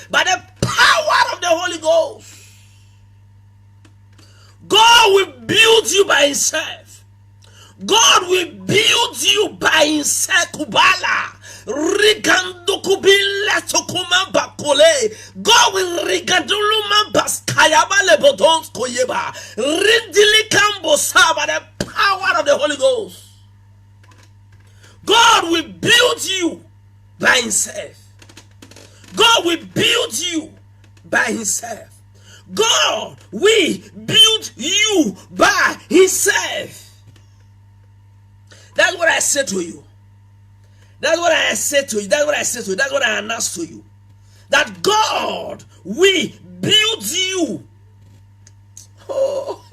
By the power of the Holy Ghost. God will build you by himself. God will build you by himself. Kubala. Rigandukubila tokuma bakole. God will riganduluma baskayaba lebodons koyeba. Rindili kambosa by the power of the Holy Ghost. God will build you by himself. God will build you by himself. God will build you by himself. That's what I said to you. That's what I said to you. That's what I said to you. That's what I announced to you. That God will build you. Oh,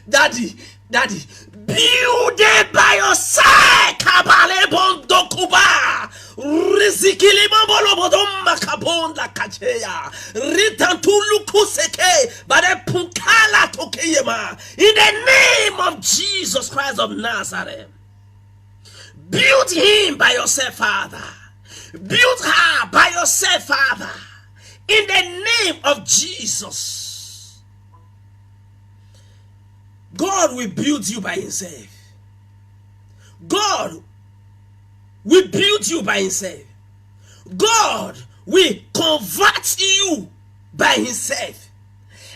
Daddy, build it by yourself. Kabale bondokuba. Rizikili mambolo bodomma kabonda kacheya. Ritantulu kuseke. Bade punkala tokeyema. In the name of Jesus Christ of Nazareth. Build him by yourself, Father. Build her by yourself, Father. In the name of Jesus. God will build you by himself. God will build you by himself. God will convert you by himself.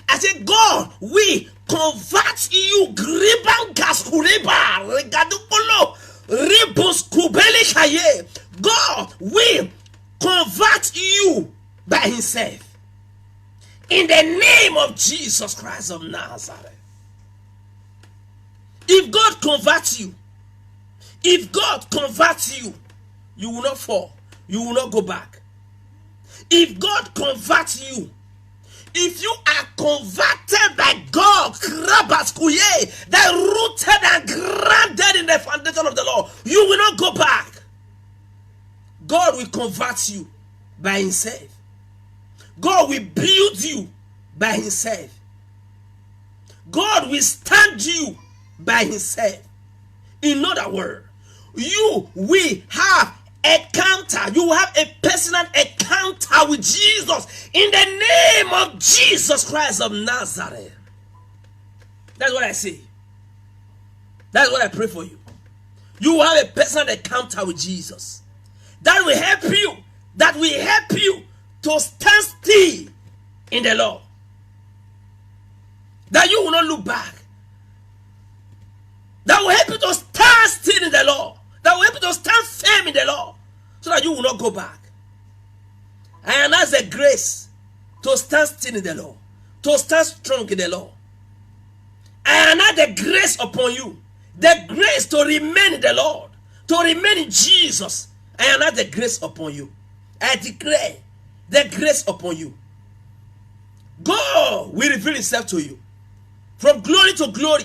I said, God will convert you. Griban gaskureba regadupolo ribus kubeli kaye. God will convert you by himself. In the name of Jesus Christ of Nazareth. If God converts you, you will not fall. You will not go back. If God converts you, if you are converted by God, that rooted and grounded in the foundation of the Lord, you will not go back. God will convert you by himself. God will build you by himself. God will stand you by himself. In other words, you will have encounter. You will have a personal encounter with Jesus in the name of Jesus Christ of Nazareth. That's what I say. That's what I pray for you. You will have a personal encounter with Jesus. That will help you. That will help you to stand still in the Lord. That you will not look back. That will help you to stand still in the Lord. That will help you to stand firm in the Lord. So that you will not go back. And that's the grace to stand still in the Lord. To stand strong in the Lord. And that's the grace upon you. The grace to remain in the Lord. To remain in Jesus. And that's the grace upon you. I declare the grace upon you. God will reveal himself to you. From glory to glory.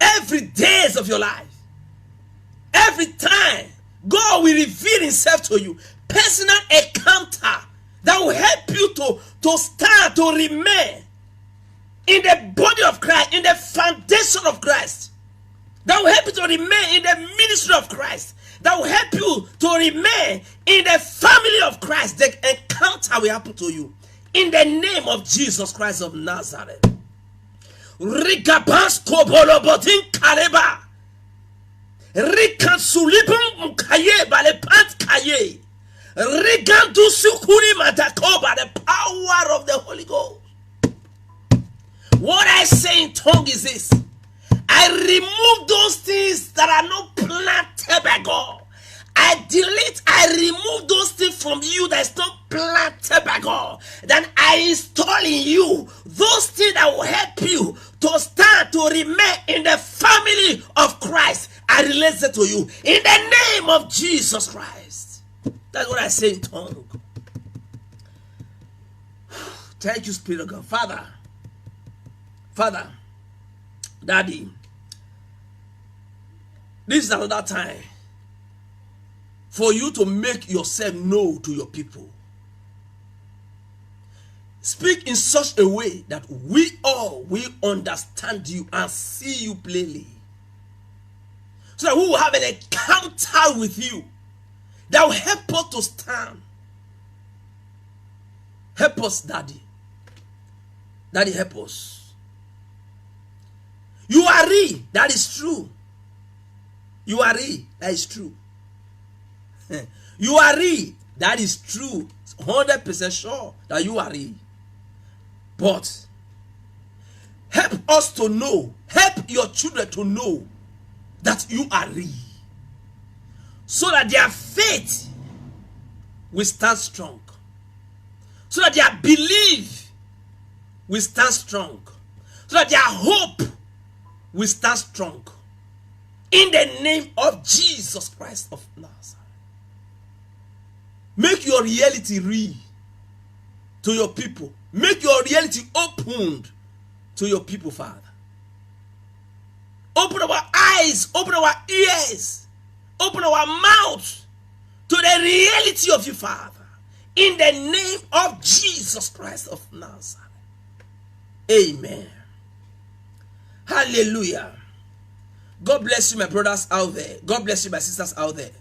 Every days of your life. Every time. God will reveal himself to you. Personal encounter that will help you to stand, to remain in the body of Christ, in the foundation of Christ. That will help you to remain in the ministry of Christ. That will help you to remain in the family of Christ. The encounter will happen to you. In the name of Jesus Christ of Nazareth. Rigabas kobolobotin kareba. Rikansulipum mukaye balepant kaye. Rigandu sukuri matakoba, the power of the Holy Ghost. What I say in tongue is this. I remove those things that are not planted by God. I delete, I remove those things from you that is not planted by God. Then I install in you those things that will help you to stand, to remain in the family of Christ. I release it to you in the name of Jesus Christ. That's what I say in tongue. Thank you, Spirit of God. Father, Daddy, this is another time for you to make yourself known to your people. Speak in such a way that we all will understand you and see you plainly. So that we will have an encounter with you. that will help us to stand. Help us, Daddy. Daddy, help us. You are real. That is true. You are real. That is true. You are real. That is true. 100% sure that you are real. But help us to know. Help your children to know that you are real, so that their faith will stand strong, so that their belief will stand strong, so that their hope will stand strong. In the name of Jesus Christ of Nazareth. Make your reality real to your people. Make your reality opened to your people, Father. Open our eyes, open our ears, open our mouth to the reality of you, Father. In the name of Jesus Christ of Nazareth. Amen. Hallelujah. God bless you, my brothers out there. God bless you, my sisters out there.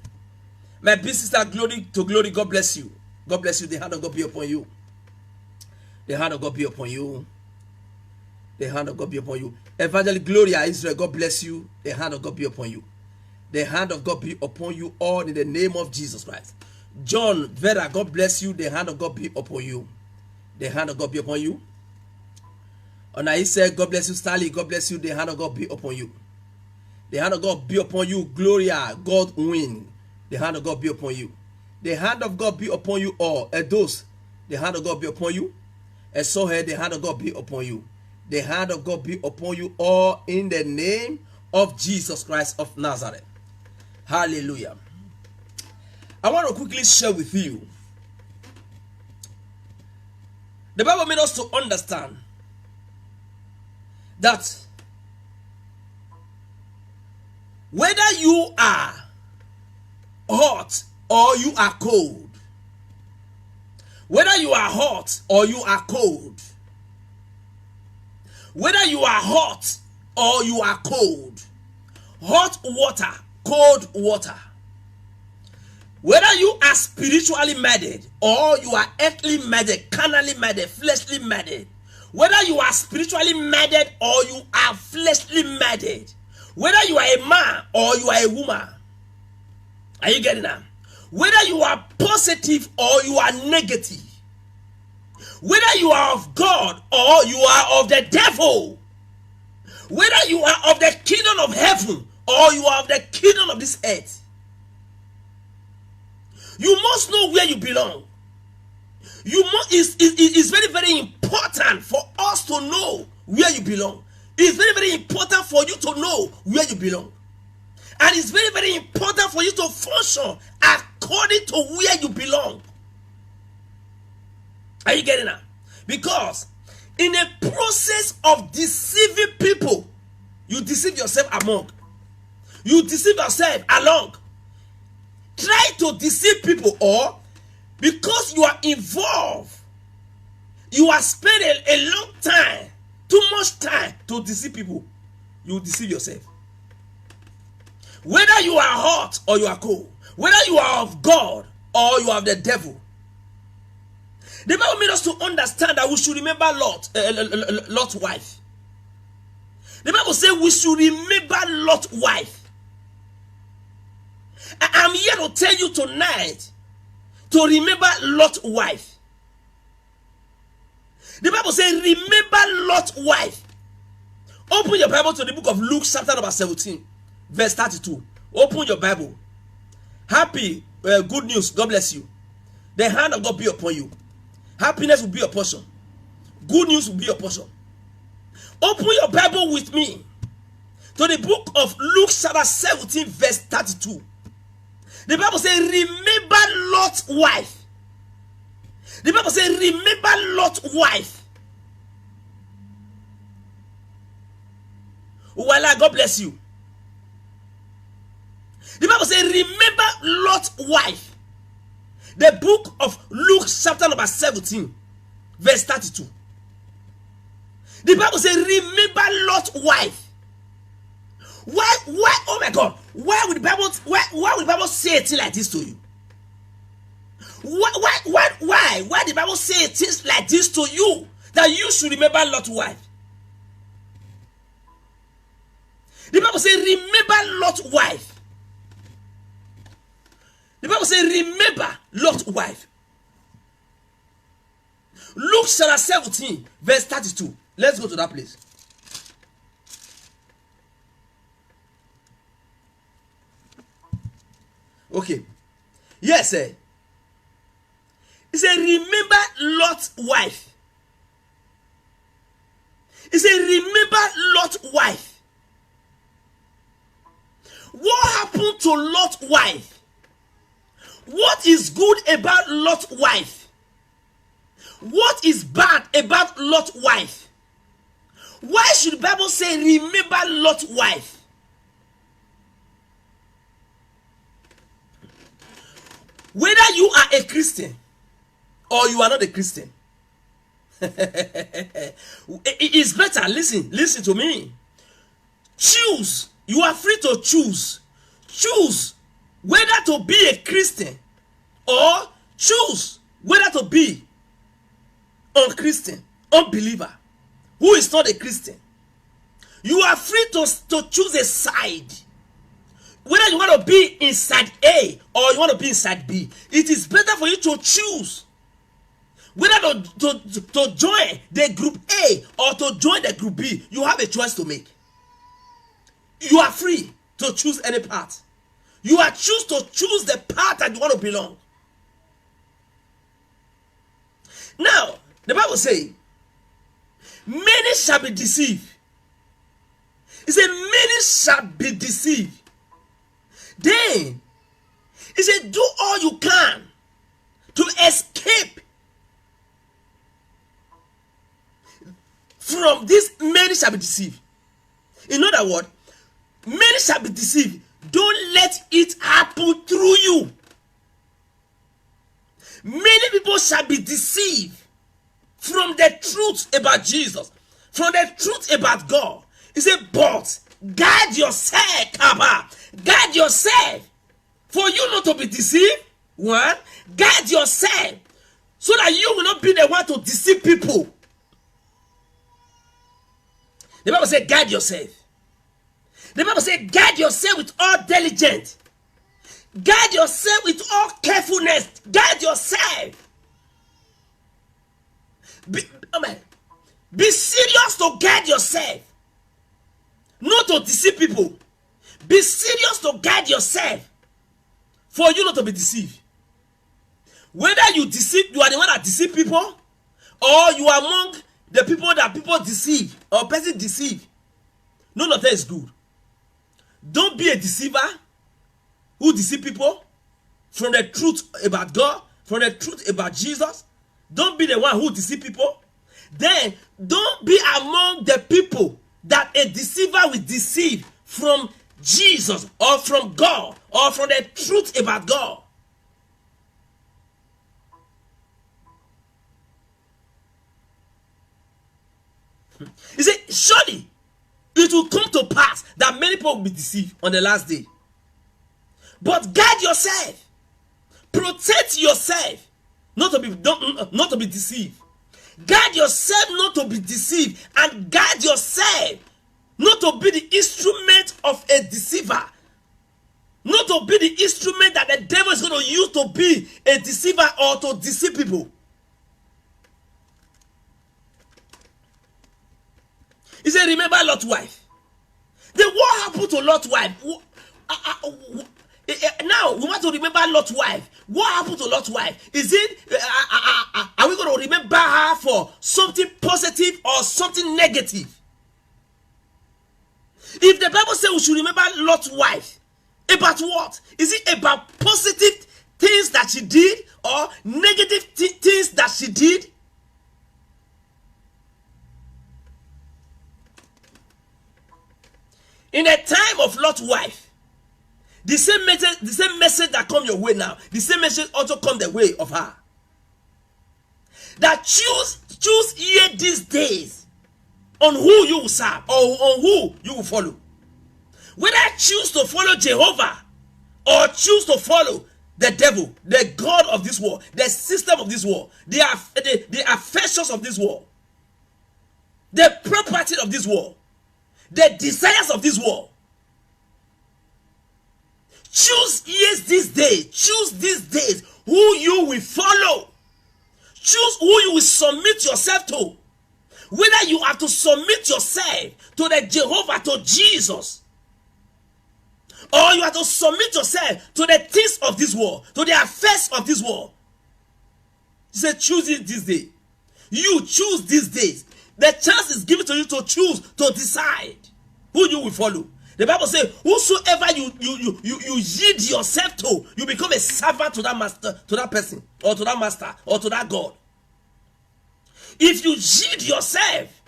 My big sister, glory to glory, God bless you. God bless you. The hand of God be upon you. The hand of God be upon you. The hand of God be upon you. Evangelist Gloria Israel, God bless you. The hand of God be upon you. The hand of God be upon you all in the name of Jesus Christ. John Vera, God bless you. The hand of God be upon you. The hand of God be upon you. And I said, God bless you. Stanley, God bless you. The hand of God be upon you. The hand of God be upon you. Gloria, God win. The hand of God be upon you. The hand of God be upon you all. Those, the hand of God be upon you. And so here, the hand of God be upon you. The hand of God be upon you all in the name of Jesus Christ of Nazareth. Hallelujah. I want to quickly share with you. The Bible made us to understand that whether you are hot or you are cold, whether you are hot or you are cold, whether you are hot or you are cold, hot water, cold water, whether you are spiritually minded or you are earthly minded, carnally minded, fleshly minded, whether you are spiritually minded or you are fleshly minded, whether you are a man or you are a woman, are you getting that? Whether you are positive or you are negative, whether you are of God or you are of the devil, whether you are of the kingdom of heaven or you are of the kingdom of this earth, you must know where you belong. It's very, very important for us to know where you belong. It's very, very important for you to know where you belong. And it's very, very important for you to function according to where you belong. Are you getting that? Because in a process of deceiving people, you deceive yourself among. You deceive yourself along. Try to deceive people, or because you are involved, you are spending a long time, too much time to deceive people, you deceive yourself. Whether you are hot or you are cold, whether you are of God or you are of the devil, the Bible made us to understand that we should remember Lot's wife. The Bible says we should remember Lot's wife. I'm here to tell you tonight to remember Lot's wife. The Bible says remember Lot's wife. Open your Bible to the book of Luke chapter number 17 verse 32. Open your Bible. Happy, good news. God bless you. The hand of God be upon you. Happiness will be your portion. Good news will be your portion. Open your Bible with me to the book of Luke chapter 17 verse 32. The Bible says remember Lot's wife. The Bible says remember Lot's wife. Voila, God bless you. The Bible says remember Lot's wife. The book of Luke chapter number 17 verse 32. The Bible says remember Lot's wife. Why oh my God, why would the Bible say it like this to you? Why the Bible say things like this to you, that you should remember Lot's wife? The Bible says, remember Lot's wife. The Bible says, remember Lot's wife. Luke chapter 17, verse 32. Let's go to that place. Okay. Yes, sir. He said, remember Lot's wife. He said, remember Lot's wife. What happened to Lot's wife? What is good about Lot's wife? What is bad about Lot's wife? Why should the Bible say, remember Lot's wife? Whether you are a Christian or you are not a Christian, it is better. Listen to me. Choose. You are free to choose. Choose whether to be a Christian or choose whether to be unchristian, unbeliever, who is not a Christian. You are free to choose a side. Whether you want to be inside A or you want to be inside B, it is better for you to choose whether to join the group A or to join the group B. You have a choice to make. You are free to choose any path. You are choose the path that you want to belong. Now, the Bible says, many shall be deceived. It said, many shall be deceived. Then, he said, do all you can to escape from this. Many shall be deceived. In other words, many shall be deceived. Don't let it happen through you. Many people shall be deceived from the truth about Jesus, from the truth about God. He said, but guard yourself, Kaba. Guard yourself. For you not to be deceived. One, guard yourself so that you will not be the one to deceive people. The Bible says, guard yourself. The Bible says, guard yourself with all diligence. Guard yourself with all carefulness. Guard yourself. Be serious to guard yourself. Not to deceive people. Be serious to guide yourself for you not to be deceived. Whether you are the one that deceive people, or you are among the people that people deceive or person deceive, none of that is good. Don't be a deceiver who deceive people from the truth about God, from the truth about Jesus. Don't be the one who deceive people. Then don't be among the people that a deceiver will deceive from Jesus or from God or from the truth about God. He said, surely it will come to pass that many people will be deceived on the last day. But guard yourself. Protect yourself not to be deceived. Guard yourself not to be deceived, and guard yourself not to be the instrument of a deceiver. Not to be the instrument that the devil is going to use to be a deceiver or to deceive people. He said, remember Lot's wife. Then what happened to Lot's wife? Now we want to remember Lot's wife. What happened to Lot's wife? Is it are we going to remember her for something positive or something negative? If the Bible says we should remember Lot's wife, about what? Is it about positive things that she did or negative things that she did? In the time of Lot's wife, the same message that come your way now, the same message also come the way of her. That choose ye these days on who you will serve or on who you will follow. Whether choose to follow Jehovah or choose to follow the devil, the god of this world, the system of this world, the affections of this world, the property of this world, the desires of this world. Choose this days who you will follow. Choose who you will submit yourself to. Whether you have to submit yourself to the Jehovah, to Jesus, or you have to submit yourself to the things of this world, to the affairs of this world. He said, choose it this day. You choose these days. The chance is given to you to choose, to decide who you will follow. The Bible says, whosoever you yield yourself to, you become a servant to that master, to that person, or to that master, or to that God. If you yield yourself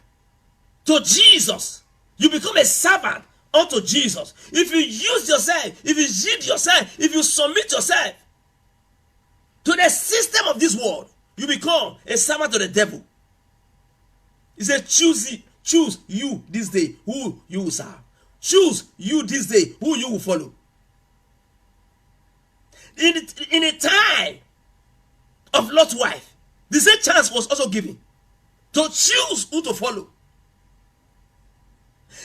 to Jesus, you become a servant unto Jesus. If you use yourself, if you yield yourself, if you submit yourself to the system of this world, you become a servant to the devil. He said, choose you this day who you will serve. Choose you this day who you will follow. In a time of Lot's wife, the same chance was also given to choose who to follow.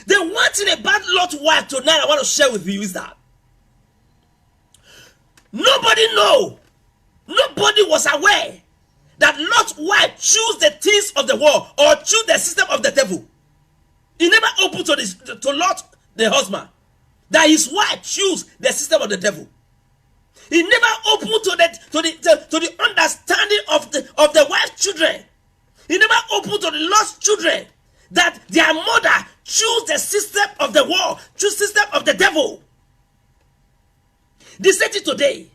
The one thing about Lot's wife tonight I want to share with you is that nobody was aware that Lot's wife chose the things of the world or chose the system of the devil. He never opened to Lot, the husband, that his wife chose the system of the devil. He never opened to the understanding of the wife's children. He never opened to the lost children that their mother chose the system of the world, chose the system of the devil. They said it today.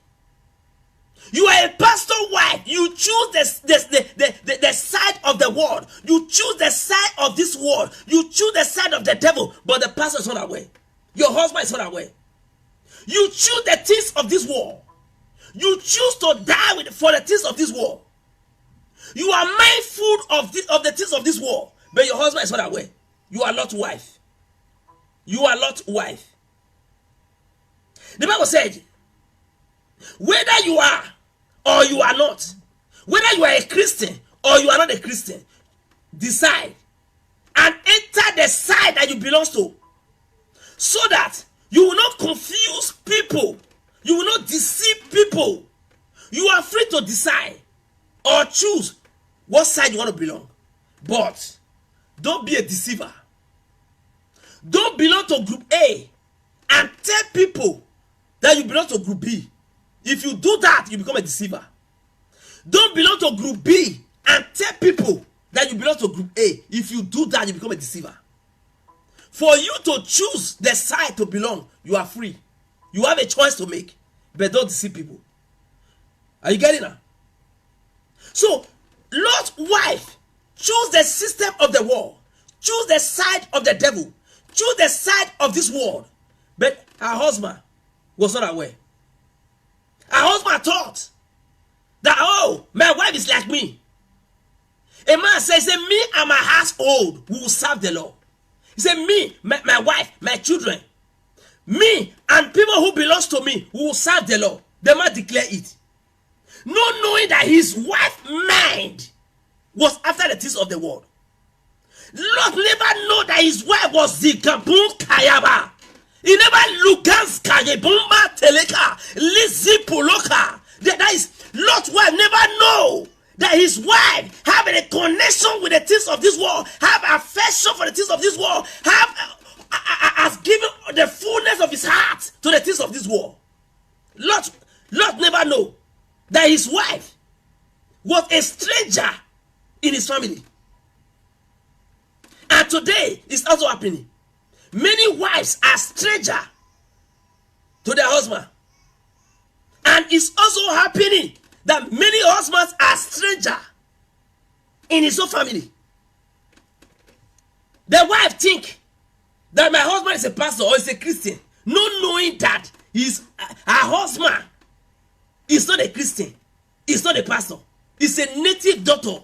You are a pastor wife. You choose the side of the world. You choose the side of this world. You choose the side of the devil. But the pastor is not aware. Your husband is not aware. You choose the things of this world. You choose to die for the things of this world. You are mindful of the things of this world. But your husband is not aware. You are not wife. You are not wife. The Bible said, whether you are or you are not, whether you are a Christian or you are not a Christian, decide and enter the side that you belong to, so that you will not confuse people, you will not deceive people. You are free to decide or choose what side you want to belong, but don't be a deceiver. Don't belong to group A and tell people that you belong to group B. If you do that, you become a deceiver. Don't belong to group B and tell people that you belong to group A. If you do that, you become a deceiver. For you to choose the side to belong, you are free. You have a choice to make, but don't deceive people. Are you getting that? So, Lot's wife choose the system of the world, choose the side of the devil, choose the side of this world, but her husband was not aware. Her husband thought that, oh, my wife is like me. A man says, me and my household will serve the Lord. He said, me, my wife, my children, me and people who belongs to me will serve the Lord. The man declared it. Not knowing that his wife's mind was after the things of the world. Lot never know that his wife was the Gabun Kayaba. He never Lugans Kayebumba Teleka Lizzy Poloka. That is, Lot's wife never know that his wife having a connection with the things of this world, have affection for the things of this world, has given the fullness of his heart to the things of this world. Lot never know that his wife was a stranger in his family. And today it's also happening. Many wives are stranger to their husband. And it's also happening that many husbands are stranger in his own family. The wife think that my husband is a pastor or is a Christian, not knowing that her husband is not a Christian, is not a pastor, is a native daughter.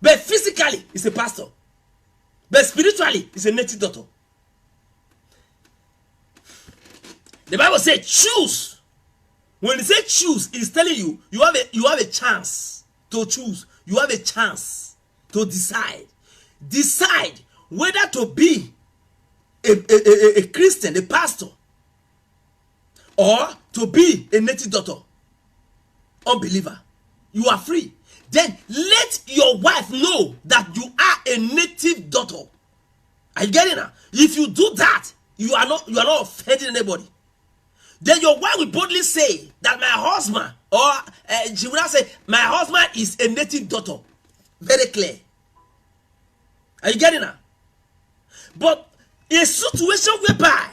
But physically, is a pastor. But spiritually, is a native daughter. The Bible says, choose When he say choose, he's telling you you have a chance to choose. You have a chance to decide. Decide whether to be a Christian, a pastor, or to be a native daughter, unbeliever. You are free. Then let your wife know that you are a native daughter. Are you getting that? If you do that, you are not offending anybody. Then your wife will boldly say that my husband, or she will not say my husband is a native daughter. Very clear. Are you getting that? But a situation whereby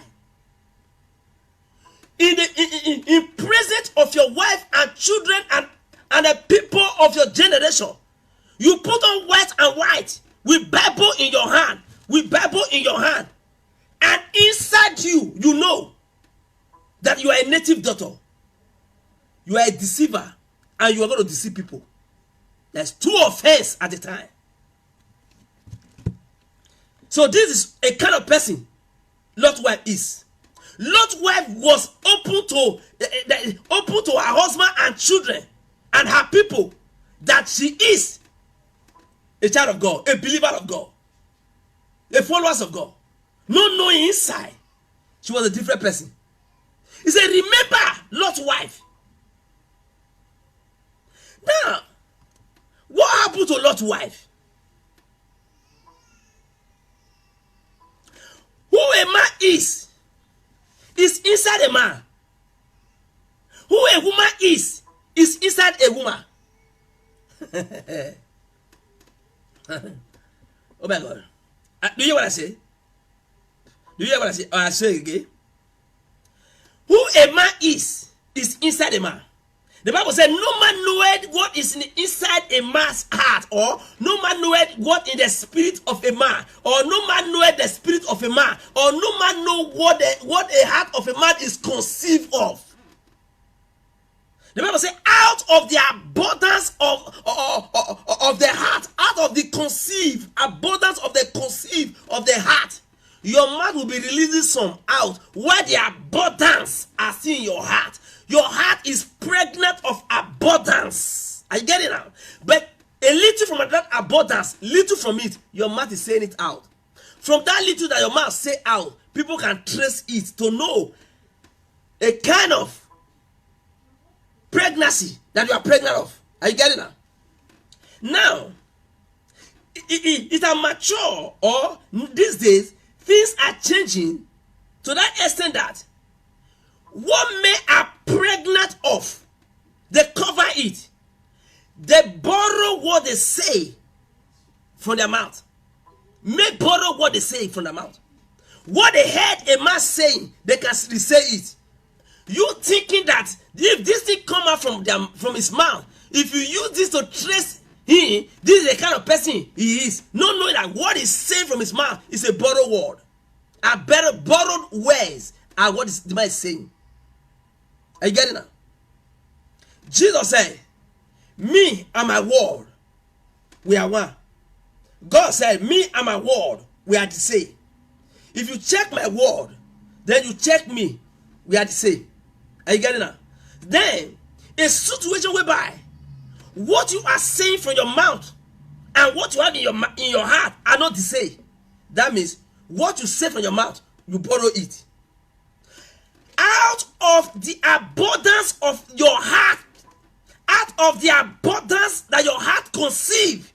in presence of your wife and children and the people of your generation, you put on white and white with Bible in your hand, and inside you know that you are a native daughter, you are a deceiver, and you are going to deceive people. There's two offenses at a time. So this is a kind of person Lot's wife is. Lot's wife was open to her husband and children and her people, that she is a child of God, a believer of God, a follower of God. Not knowing inside, she was a different person. He said, remember Lot's wife. Now, what happened to Lot's wife? Who a man is inside a man. Who a woman is inside a woman. Oh my God. Do you hear what I say? Do you hear what I say? I say it again. Who a man is inside a man. The Bible said, no man knoweth what is inside a man's heart, or no man knoweth what in the spirit of a man, or no man knoweth the spirit of a man, or no man know what a heart of a man is conceived of. The Bible says, out of the abundance of the heart, out of the abundance of the conceive of the heart, your mouth will be releasing some out where the abundance are still in your heart. Your heart is pregnant of abundance. Are you getting it now? But a little from that abundance, little from it, your mouth is saying it out. From that little that your mouth say out, people can trace it to know a kind of pregnancy that you are pregnant of. Are you getting it now? Now, it are mature, or these days, things are changing to that extent that what men are pregnant of, they cover it. They borrow what they say from their mouth. Men borrow what they say from their mouth. What they heard a man saying, they can say it. You thinking that if this thing come out from his mouth, if you use this to trace him, this is the kind of person he is. Not knowing that what he's saying from his mouth is a borrowed word. A better borrowed words are what the man is saying. Are you getting that? Jesus said, me and my word, we are one. God said, me and my word, we are the same. If you check my word, then you check me, we are the same. Are you getting that? Then, a situation whereby what you are saying from your mouth and what you have in your heart are not the same. That means what you say from your mouth, you borrow it. Out of the abundance of your heart, out of the abundance that your heart conceive,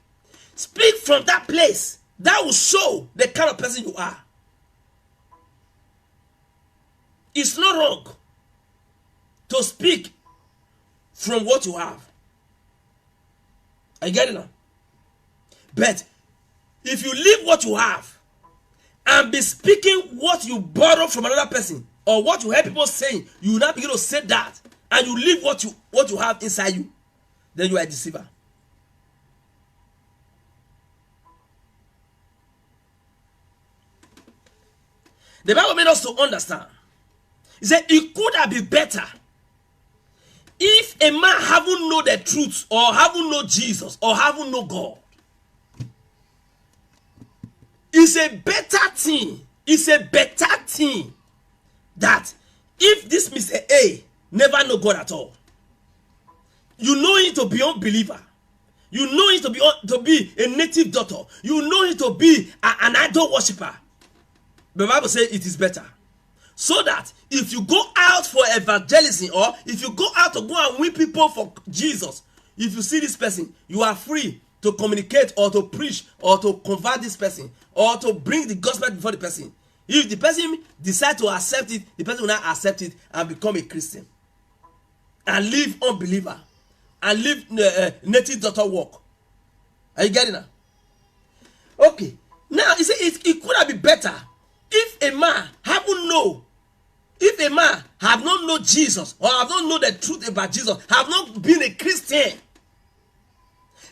speak from that place. That will show the kind of person you are. It's not wrong to speak from what you have. Are you getting it now? But if you leave what you have and be speaking what you borrow from another person, or what you hear people saying, you will not begin to say that, and you leave what you have inside you, then you are a deceiver. The Bible made us to understand. He said it could have been better if a man haven't know the truth, or haven't know Jesus, or haven't know God. It's a better thing. It's a better thing that if this Mr. A never know God at all. You know him to be unbeliever. You know him to be a native daughter. You know him to be an idol worshiper. The Bible says it is better. So that if you go out for evangelism, or if you go out to go and win people for Jesus, if you see this person, you are free to communicate or to preach or to convert this person or to bring the gospel before the person. If the person decides to accept it, the person will not accept it and become a Christian and live unbeliever and live native daughter walk. Are you getting that? Okay. Now, you see, it could have been better if a man have not known Jesus, or have not known the truth about Jesus, have not been a Christian,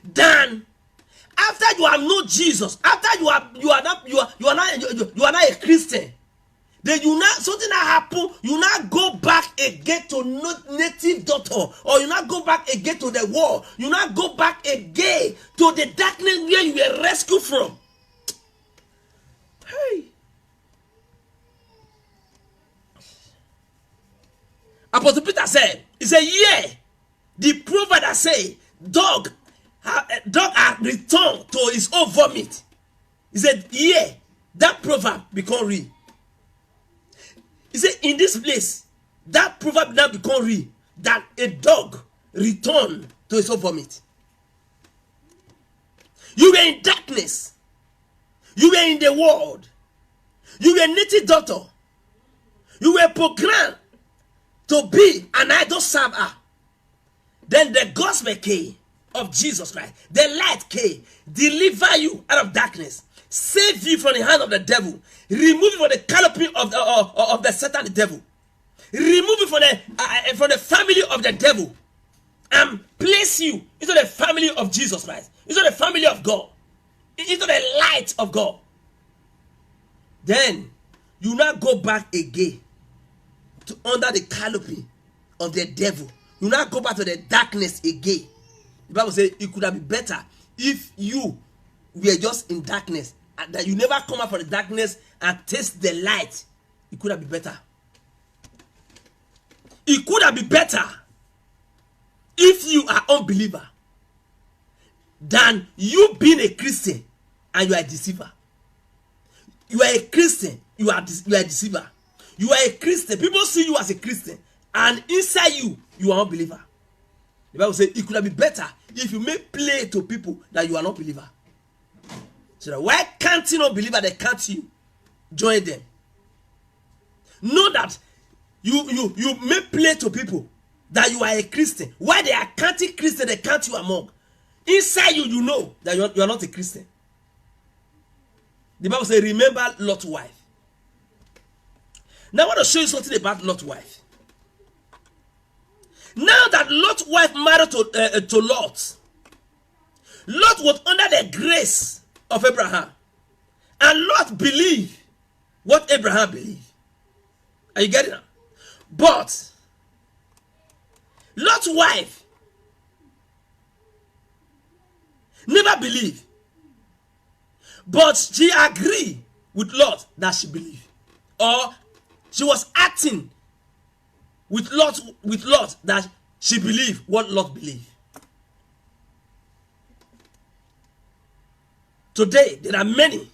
then after you have known Jesus, after you are not a Christian, then something that happen, you not go back again to native daughter, or you not go back again to the world, you not go back again to the darkness where you were rescued from. Hey. Apostle Peter said, he said, yeah, the proverb that say, dog had returned to his own vomit. He said, yeah, that proverb become real. He said, in this place, that proverb now become real, that a dog returned to his own vomit. You were in darkness. You were in the world. You were a native daughter. You were programmed to be an idol server. Then the gospel came of Jesus Christ. The light came, deliver you out of darkness, save you from the hand of the devil, remove you from the canopy of the Satan, the devil, remove you from the family of the devil, and place you into the family of Jesus Christ, into the family of God, into the light of God. Then you now go back again to under the canopy of the devil. You now go back to the darkness again. The Bible says it could have been better if you were just in darkness, and that you never come out from the darkness and taste the light. It could have been better. It could have been better if you are unbeliever than you being a Christian and you are a deceiver. You are a Christian, you are a deceiver. You are a Christian. People see you as a Christian, and inside you, you are unbeliever. The Bible says it could have been better if you make play to people that you are not believer. So that why can't you not believer? They can't you join them. Know that you make play to people that you are a Christian. Why they are counting Christian, they count you among. Inside you, you know that you are not a Christian. The Bible says, remember Lot's wife. Now I want to show you something about Lot's wife. Now that Lot's wife married to Lot, Lot was under the grace of Abraham. And Lot believed what Abraham believed. Are you getting it? But Lot's wife never believed. But she agreed with Lot that she believed. Or she was acting with Lot that she believed what Lot believed. Today, there are many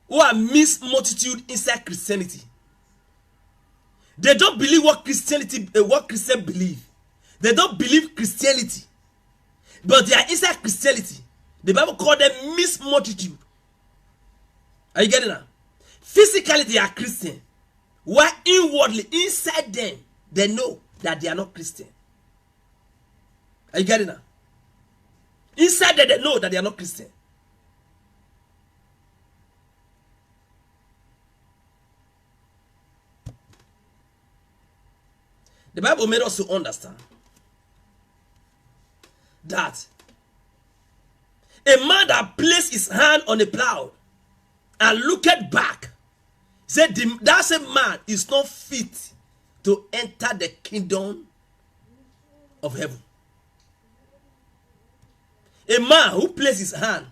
who are mixed multitude inside Christianity. They don't believe what Christians believe. They don't believe Christianity. But they are inside Christianity. The Bible called them mixed multitude. Are you getting that? Physically, they are Christian. While inwardly, inside them, they know that they are not Christian. Are you getting that? Inside them, they know that they are not Christian. The Bible made us to understand that a man that placed his hand on a plow and looked back, said that same man is not fit to enter the kingdom of heaven. A man who placed his hand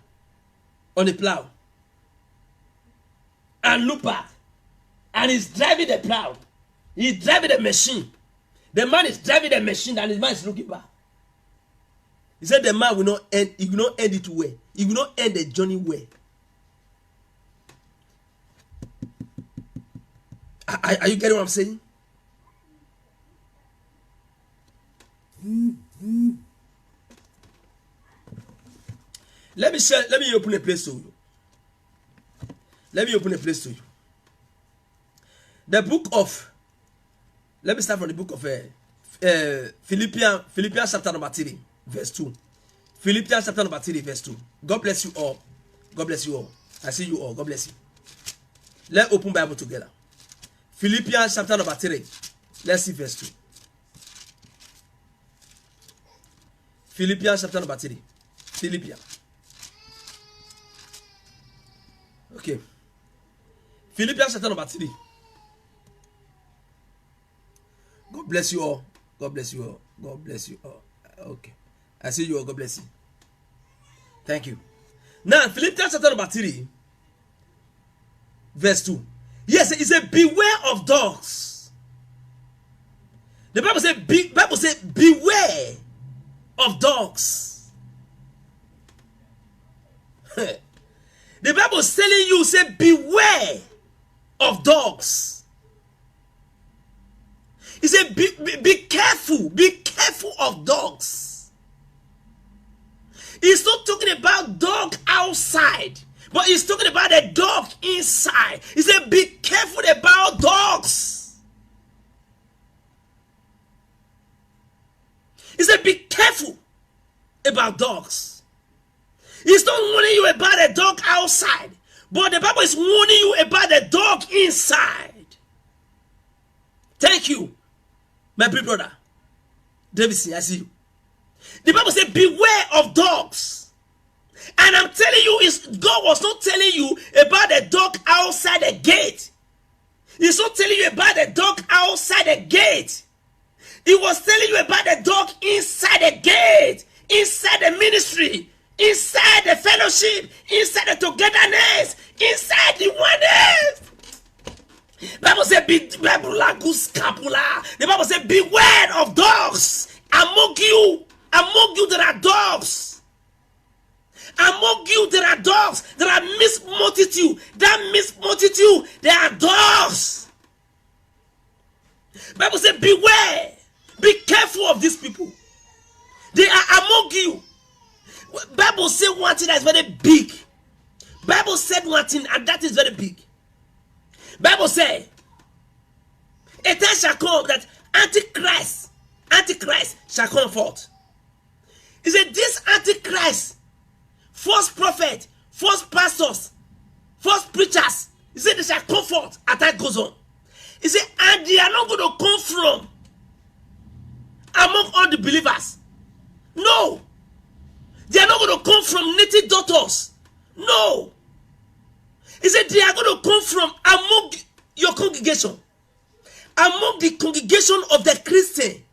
on a plow and look back and is driving the plow, he's driving the machine. The man is driving the machine and the man is looking back. He said the man will not end, he will not end it well. He will not end the journey well. Are you getting what I'm saying? Let me open a place to you. Let me open a place to you. The book of, let me start from the book of Philippians chapter number 3, verse 2. Philippians chapter number 3, verse 2. God bless you all. God bless you all. I see you all. God bless you. Let's open Bible together. Philippians chapter number 3. Let's see verse 2. Philippians chapter number 3. Philippians. Okay. Philippians chapter number 3. God bless you all. God bless you all. God bless you all. Okay. I see you all. God bless you. Thank you. Now, Philippians chapter number 3, verse 2. Yes, it says, beware of dogs. The Bible says, beware of dogs. The Bible is telling you, say, beware of dogs. He said, be careful of dogs. He's not talking about dog outside, but he's talking about the dog inside. He said, be careful about dogs. He said, be careful about dogs. He's not warning you about the dog outside, but the Bible is warning you about the dog inside. Thank you, my big brother. Davidson, I see you. The Bible says, beware of dogs. And I'm telling you, God was not telling you about the dog outside the gate. He's not telling you about the dog outside the gate. He was telling you about the dog inside the gate, inside the ministry, inside the fellowship, inside the togetherness, inside the oneness. The Bible says, the Bible says, beware of dogs. Among you there are dogs. Among you there are dogs. There are mixed multitude. That mixed multitude, there are dogs. The Bible says, beware. Be careful of these people. They are among you. Bible said one thing that is very big. Bible said one thing, and that is very big. Bible said, a time shall come that Antichrist shall come forth. He said, this Antichrist, false prophet, false pastors, false preachers, he said they shall come forth as time goes on. He said, and they are not going to come from among all the believers. No. They are not going to come from native daughters. No. He said they are going to come from among your congregation. Among the congregation of the Christian.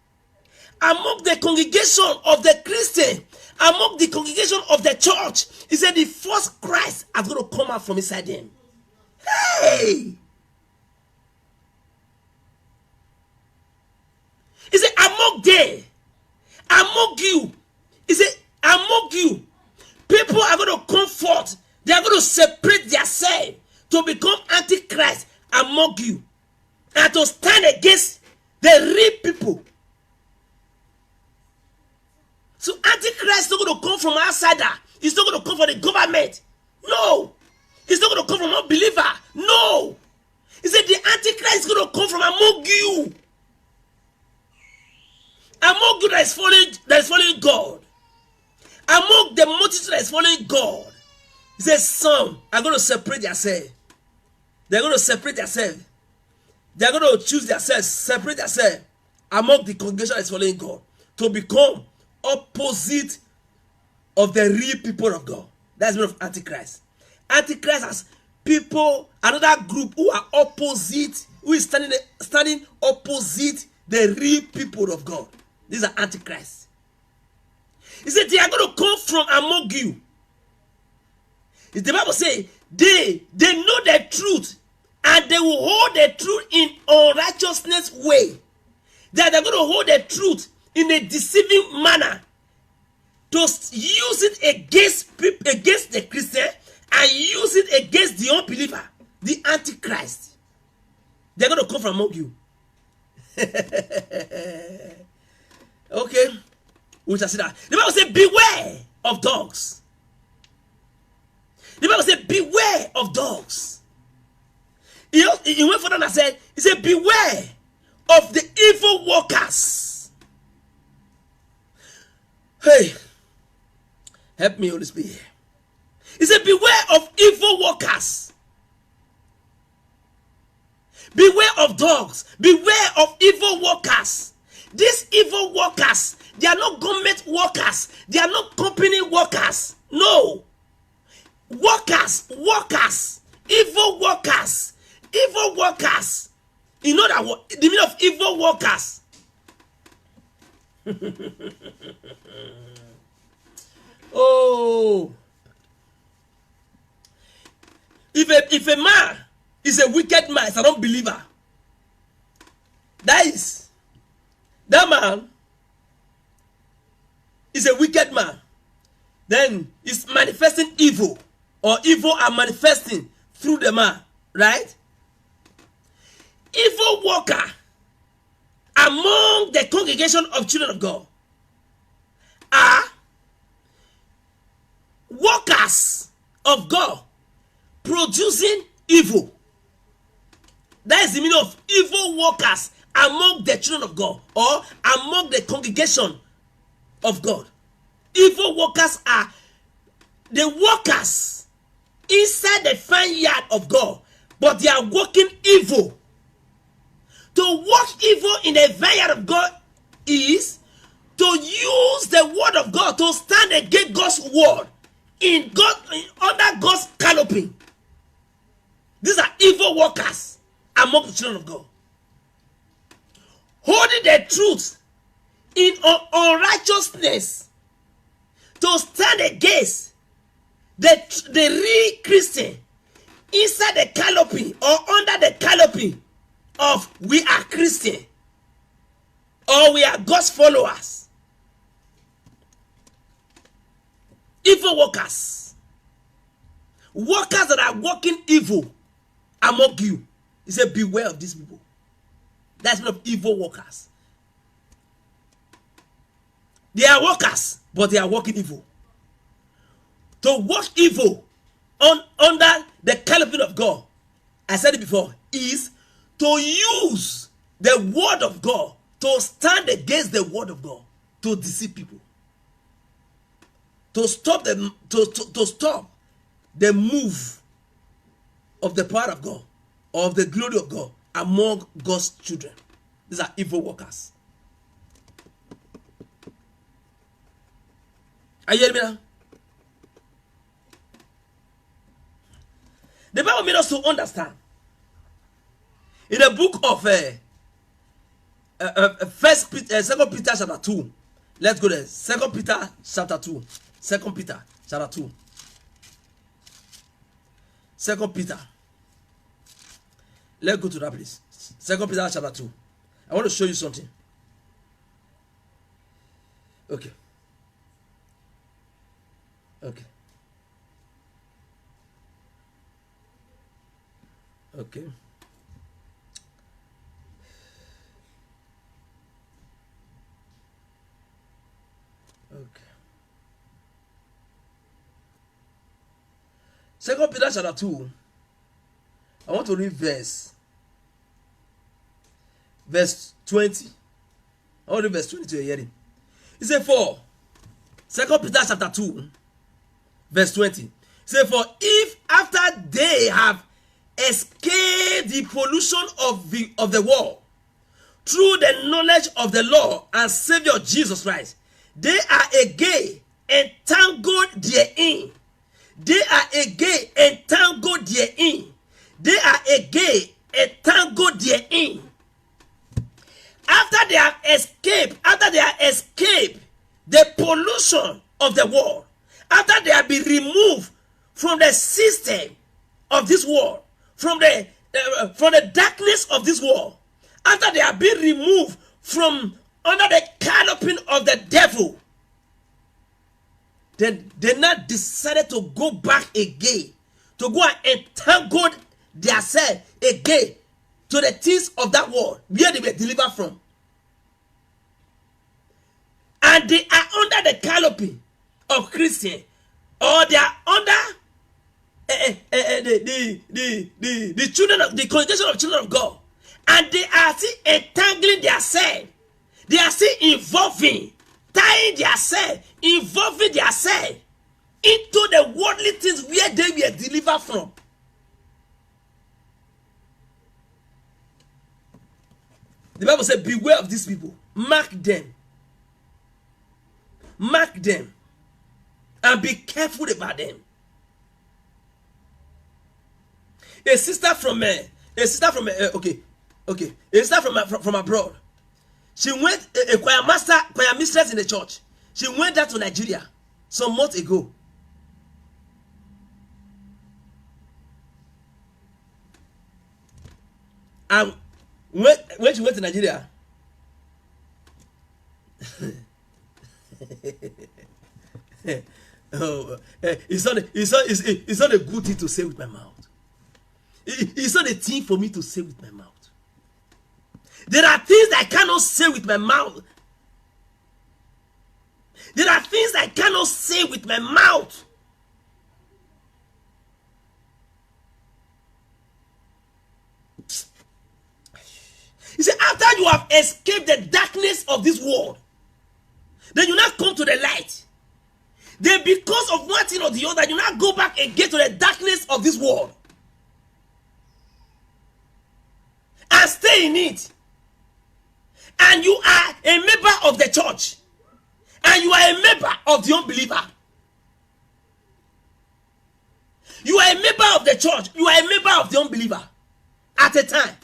Among the congregation of the Christian. Among the congregation of the church. He said the first Christ is going to come out from inside them. Hey! He said, among them, among you, he said, among you, people are going to come forth. They are going to separate themselves to become Antichrist among you and to stand against the real people. So Antichrist is not going to come from outsider. He's not going to come from the government. No. He's not going to come from a believer. No. He said the Antichrist is going to come from among you. Among you that is following God. Among the multitude that is following God. He says, some are going to separate themselves. They're going to separate themselves. They're going to choose themselves, separate themselves among the congregation that is following God to become opposite of the real people of God. That's the meaning of Antichrist. Antichrist has people, another group who are opposite, who is standing opposite the real people of God. These are Antichrists. He said they are going to come from among you. The Bible says they know the truth and they will hold the truth in unrighteousness way. that they're going to hold the truth in a deceiving manner to use it against the Christian and use it against the unbeliever, the Antichrist. They're going to come from among you. Okay, we shall see that. The Bible says, beware of dogs. The Bible says, beware of dogs. He went further and said, he said, beware of the evil workers. Hey, help me, Holy Spirit. He said, beware of evil workers. Beware of dogs. Beware of evil workers. These evil workers, they are not government workers. They are not company workers. No. Workers. Evil workers. Evil workers. You know that the meaning of evil workers. Oh. If a man is a wicked man, it's an unbeliever, that man is a wicked man, then he's manifesting evil, or evil are manifesting through the man, right? Evil worker among the congregation of children of God are workers of God producing evil. That is the meaning of evil workers among the children of God, or among the congregation of God. Evil workers are the workers inside the vineyard of God, but they are working evil. To work evil in the vineyard of God is to use the word of God to stand against God's word under God's canopy. These are evil workers among the children of God. Holding the truth in unrighteousness to stand against the real Christian inside the canopy or under the canopy of we are Christian or we are God's followers. Evil workers. Workers that are working evil among you. He said, beware of these people. That's one of evil workers. They are workers, but they are working evil. To work evil under the canopy of God, I said it before, is to use the word of God to stand against the word of God, to deceive people, to stop them, to stop the move of the power of God, of the glory of God among God's children. These are evil workers. Are you hearing me now? The Bible made us to understand in the book of 2 Peter chapter 2. Let's go there. 2 Peter chapter 2. 2 Peter chapter 2. 2 Peter. Let's go to that place. 2 Peter chapter 2. I want to show you something. Okay. Okay. Okay. Okay. 2 Peter chapter 2. I want to read verse 20. I want to read verse 20 to your hearing. He said, for 2 Peter chapter 2, verse 20. He said, for if after they have escaped the pollution of the world through the knowledge of the Lord and Savior Jesus Christ, they are again entangled therein. They are again entangled therein. They are again entangled therein. After they have escaped the pollution of the world, after they have been removed from the system of this world, from the darkness of this world, after they have been removed from under the canopy of the devil, then they now decided to go back again, to go and entangle themselves again to the things of that world where they were delivered from. And they are under the canopy of Christian, or they are under the children of the congregation of children of God, and they are still entangling themselves. They are still involving, tying themselves, involving themselves into the worldly things where they were delivered from. The Bible says, beware of these people. Mark them. Mark them. And be careful about them. A sister from abroad. She went a choir mistress in the church. She went down to Nigeria some months ago. And when she went to Nigeria, it's not a good thing to say with my mouth. It's not a thing for me to say with my mouth. There are things I cannot say with my mouth. There are things I cannot say with my mouth. You see, after you have escaped the darkness of this world, then you now come to the light. Then because of one thing or the other, you now go back again to the darkness of this world. And stay in it. And you are a member of the church. And you are a member of the unbeliever. You are a member of the church. You are a member of the unbeliever. At a time.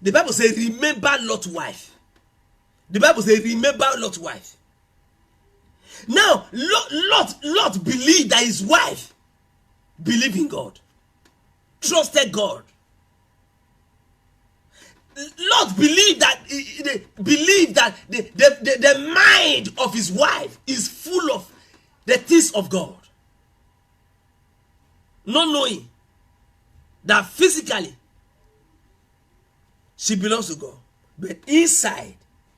The Bible says, remember Lot's wife. The Bible says, remember Lot's wife. Now, Lot believed that his wife believed in God, trusted God. Lot believed that the mind of his wife is full of the things of God, not knowing that physically she belongs to God, but inside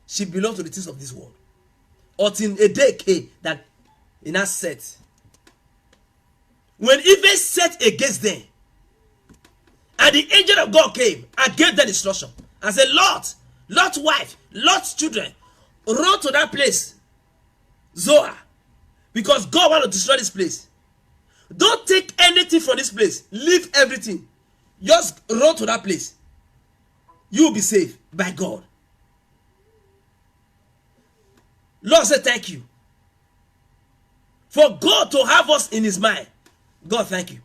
she belongs to the things of this world. Until a day came that in her set, when even set against them, and the angel of God came and gave them instruction and said, Lot's wife, Lot's children, run to that place, Zoar, because God wants to destroy this place. Don't take anything from this place. Leave everything. Just run to that place. You will be saved by God. Lord said, thank you. For God to have us in his mind. God, thank you.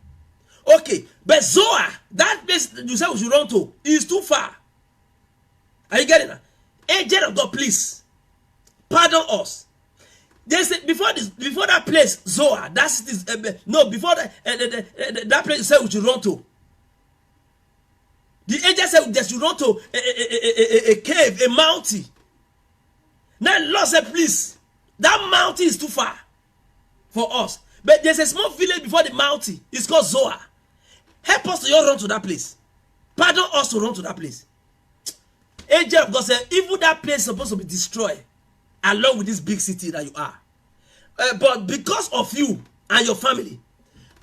Okay, but Zoar, that place you said we should run to, is too far. Are you getting that? Angel of God, please pardon us. They said before that place, Zoar, that's this. Before that place you said we should run to. The angel said that you run to a cave, a mountain. Now Lord said, please, that mountain is too far for us. But there's a small village before the mountain. It's called Zoar. Help us to run to that place. Pardon us to run to that place. Angel of God said, even that place is supposed to be destroyed, along with this big city that you are. But because of you and your family,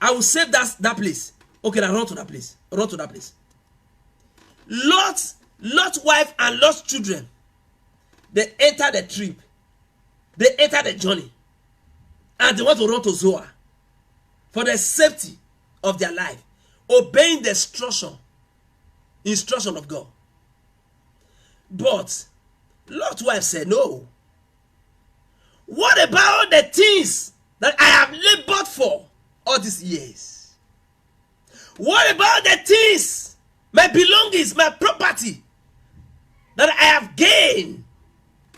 I will save that place. Okay, now run to that place. Run to that place. Lot's wife and Lot's children, they enter the trip. They enter the journey. And they want to run to Zoar for the safety of their life, obeying the instruction of God. But Lot's wife said, no. What about the things that I have labored for all these years? What about the things, my belongings, my property that I have gained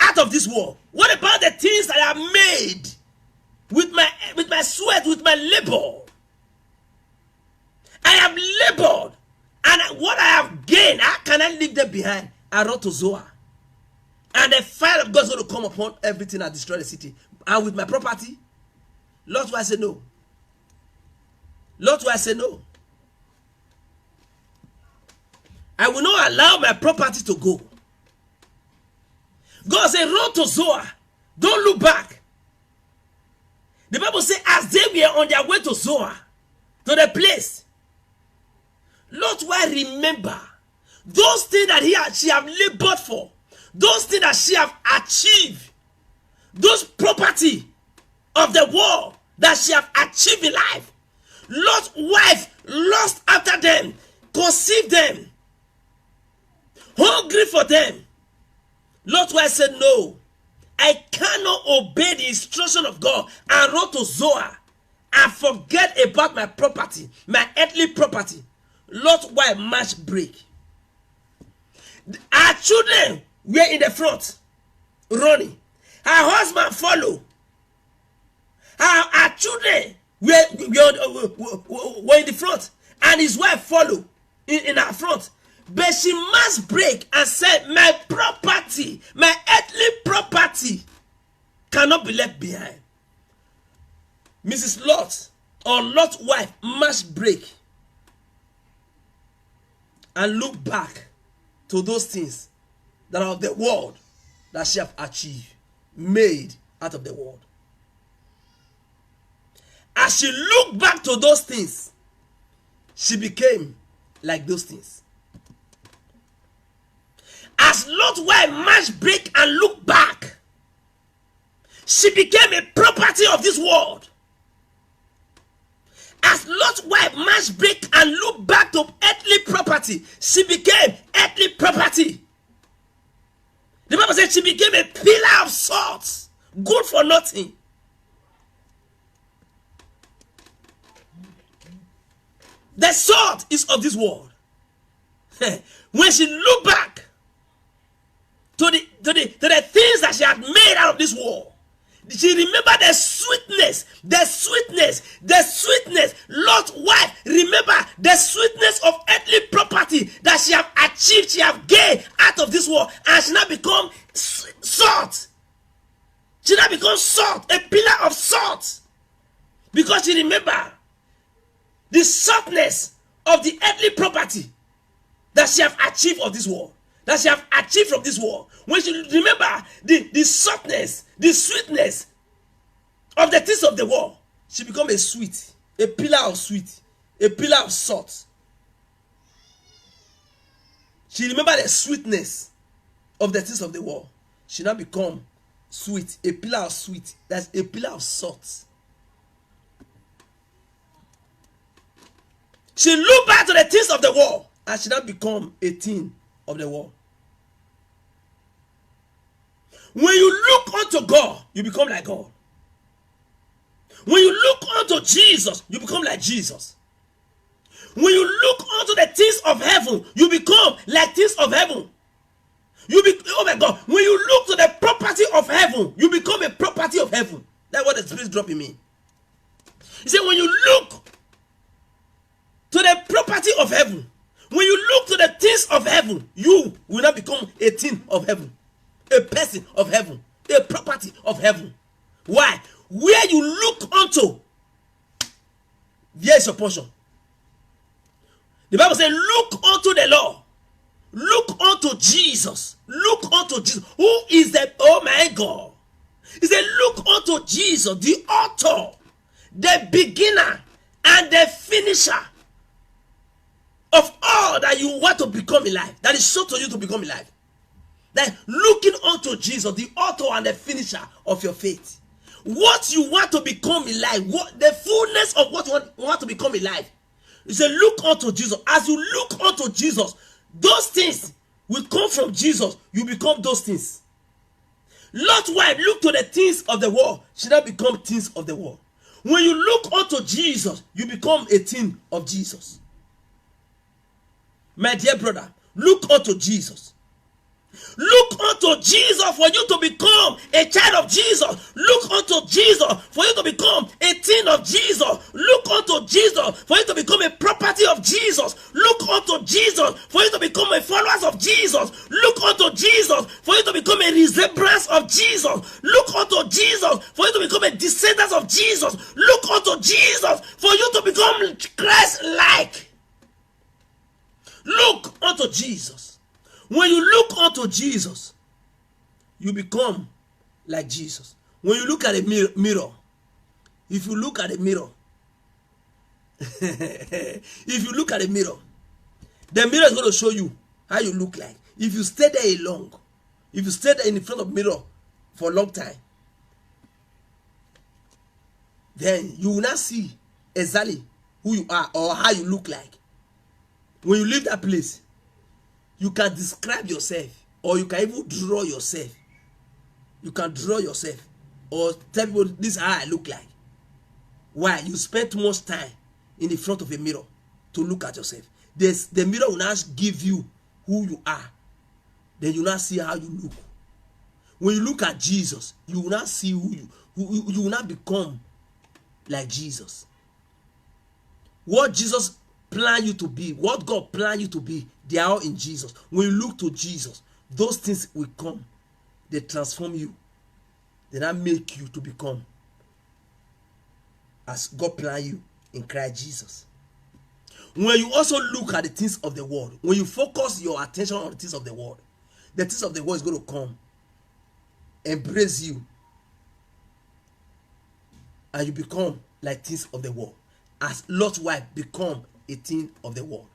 out of this world? What about the things that I have made with my sweat, with my labor? I have labored, and what I have gained, how can I leave them behind? I run to Zoar, and the fire of God is going to come upon everything and destroy the city. And with my property, Lord, will I say no? Lord, will I say no? I will not allow my property to go. God said, run to Zoar. Don't look back. The Bible says, as they were on their way to Zoar, to the place, Lord, will I remember those things that she have labored for, those things that she have achieved, those property of the world that she have achieved in life. Lord's wife lost after them, conceived them, hungry for them. Lord, I said, no, I cannot obey the instruction of God and run to Zoar and forget about my property, my earthly property. Lord, why match break? Our children were in the front, running. Her husband followed. Our children were in the front, and his wife followed in our front. But she must break and say, my property, my earthly property cannot be left behind. Mrs. Lot or Lot's wife must break and look back to those things that are of the world that she have achieved, made out of the world. As she looked back to those things, she became like those things. As Lot's wife must break and look back, she became a property of this world. As Lot's wife must break and look back to earthly property, she became earthly property. The Bible says she became a pillar of salt, good for nothing. The salt is of this world. When she looked back to the things that she had made out of this world, she remembered the sweetness. Lot's wife remember the sweetness of earthly property that she have achieved, she have gained out of this world, and she now become salt. She now becomes salt, a pillar of salt, because she remember the saltness of the earthly property that she have achieved of this world, that she have achieved from this world. When she remember the saltness, the sweetness of the things of the world, she become a sweet, a pillar of sweet, a pillar of salt. She remember the sweetness of the things of the world. She now become sweet, a pillar of sweet, that's a pillar of salt. She looked back to the things of the world, and she now become a thing of the world. When you look unto God, you become like God. When you look unto Jesus, you become like Jesus. When you look unto the things of heaven, you become like things of heaven. Oh my God, when you look to the property of heaven, you become a property of heaven. That's what the Spirit is dropping me. He said, when you look to the property of heaven, when you look to the things of heaven, you will not become a thing of heaven, a person of heaven, a property of heaven. Why? Where you look unto, there is your portion. The Bible says, look unto the Lord. Look unto Jesus. Look unto Jesus. Who is the, oh my God. He said, look unto Jesus, the author, the beginner, and the finisher of all that you want to become in life. That is so to you to become in life. That looking unto Jesus, the author and the finisher of your faith. What you want to become in life, what the fullness of what you want to become in life. He said, look unto Jesus. As you look unto Jesus, those things will come from Jesus. You become those things. Lot's wife look to the things of the world. She now become things of the world. When you look unto Jesus, you become a thing of Jesus. My dear brother, look unto Jesus. Look unto Jesus for you to become a child of Jesus. Look unto Jesus for you to become a thing of Jesus. Look unto Jesus for you to become a property of Jesus. Look unto Jesus for you to become a follower of Jesus. Look unto Jesus for you to become a resemblance of Jesus. Look unto Jesus for you to become a descendant of Jesus. Look unto Jesus for you to become Christ-like. Look unto Jesus. When you look unto Jesus, you become like Jesus. When you look at a mirror, if you look at a mirror, if you look at a mirror, the mirror is going to show you how you look like. If you stay there long, if you stay there in front of the mirror for a long time, then you will not see exactly who you are or how you look like. When you leave that place, you can describe yourself, or you can even draw yourself. You can draw yourself or tell people this is how I look like. Why? You spend too much time in the front of a mirror to look at yourself. The mirror will not give you who you are. Then you will not see how you look. When you look at Jesus, you will not see you will not become like Jesus. What Jesus planned you to be, what God planned you to be, they are all in Jesus. When you look to Jesus, those things will come. They transform you. They not make you to become as God planned you in Christ Jesus. When you also look at the things of the world, when you focus your attention on the things of the world is going to come, embrace you, and you become like things of the world. As Lot's wife become a thing of the world.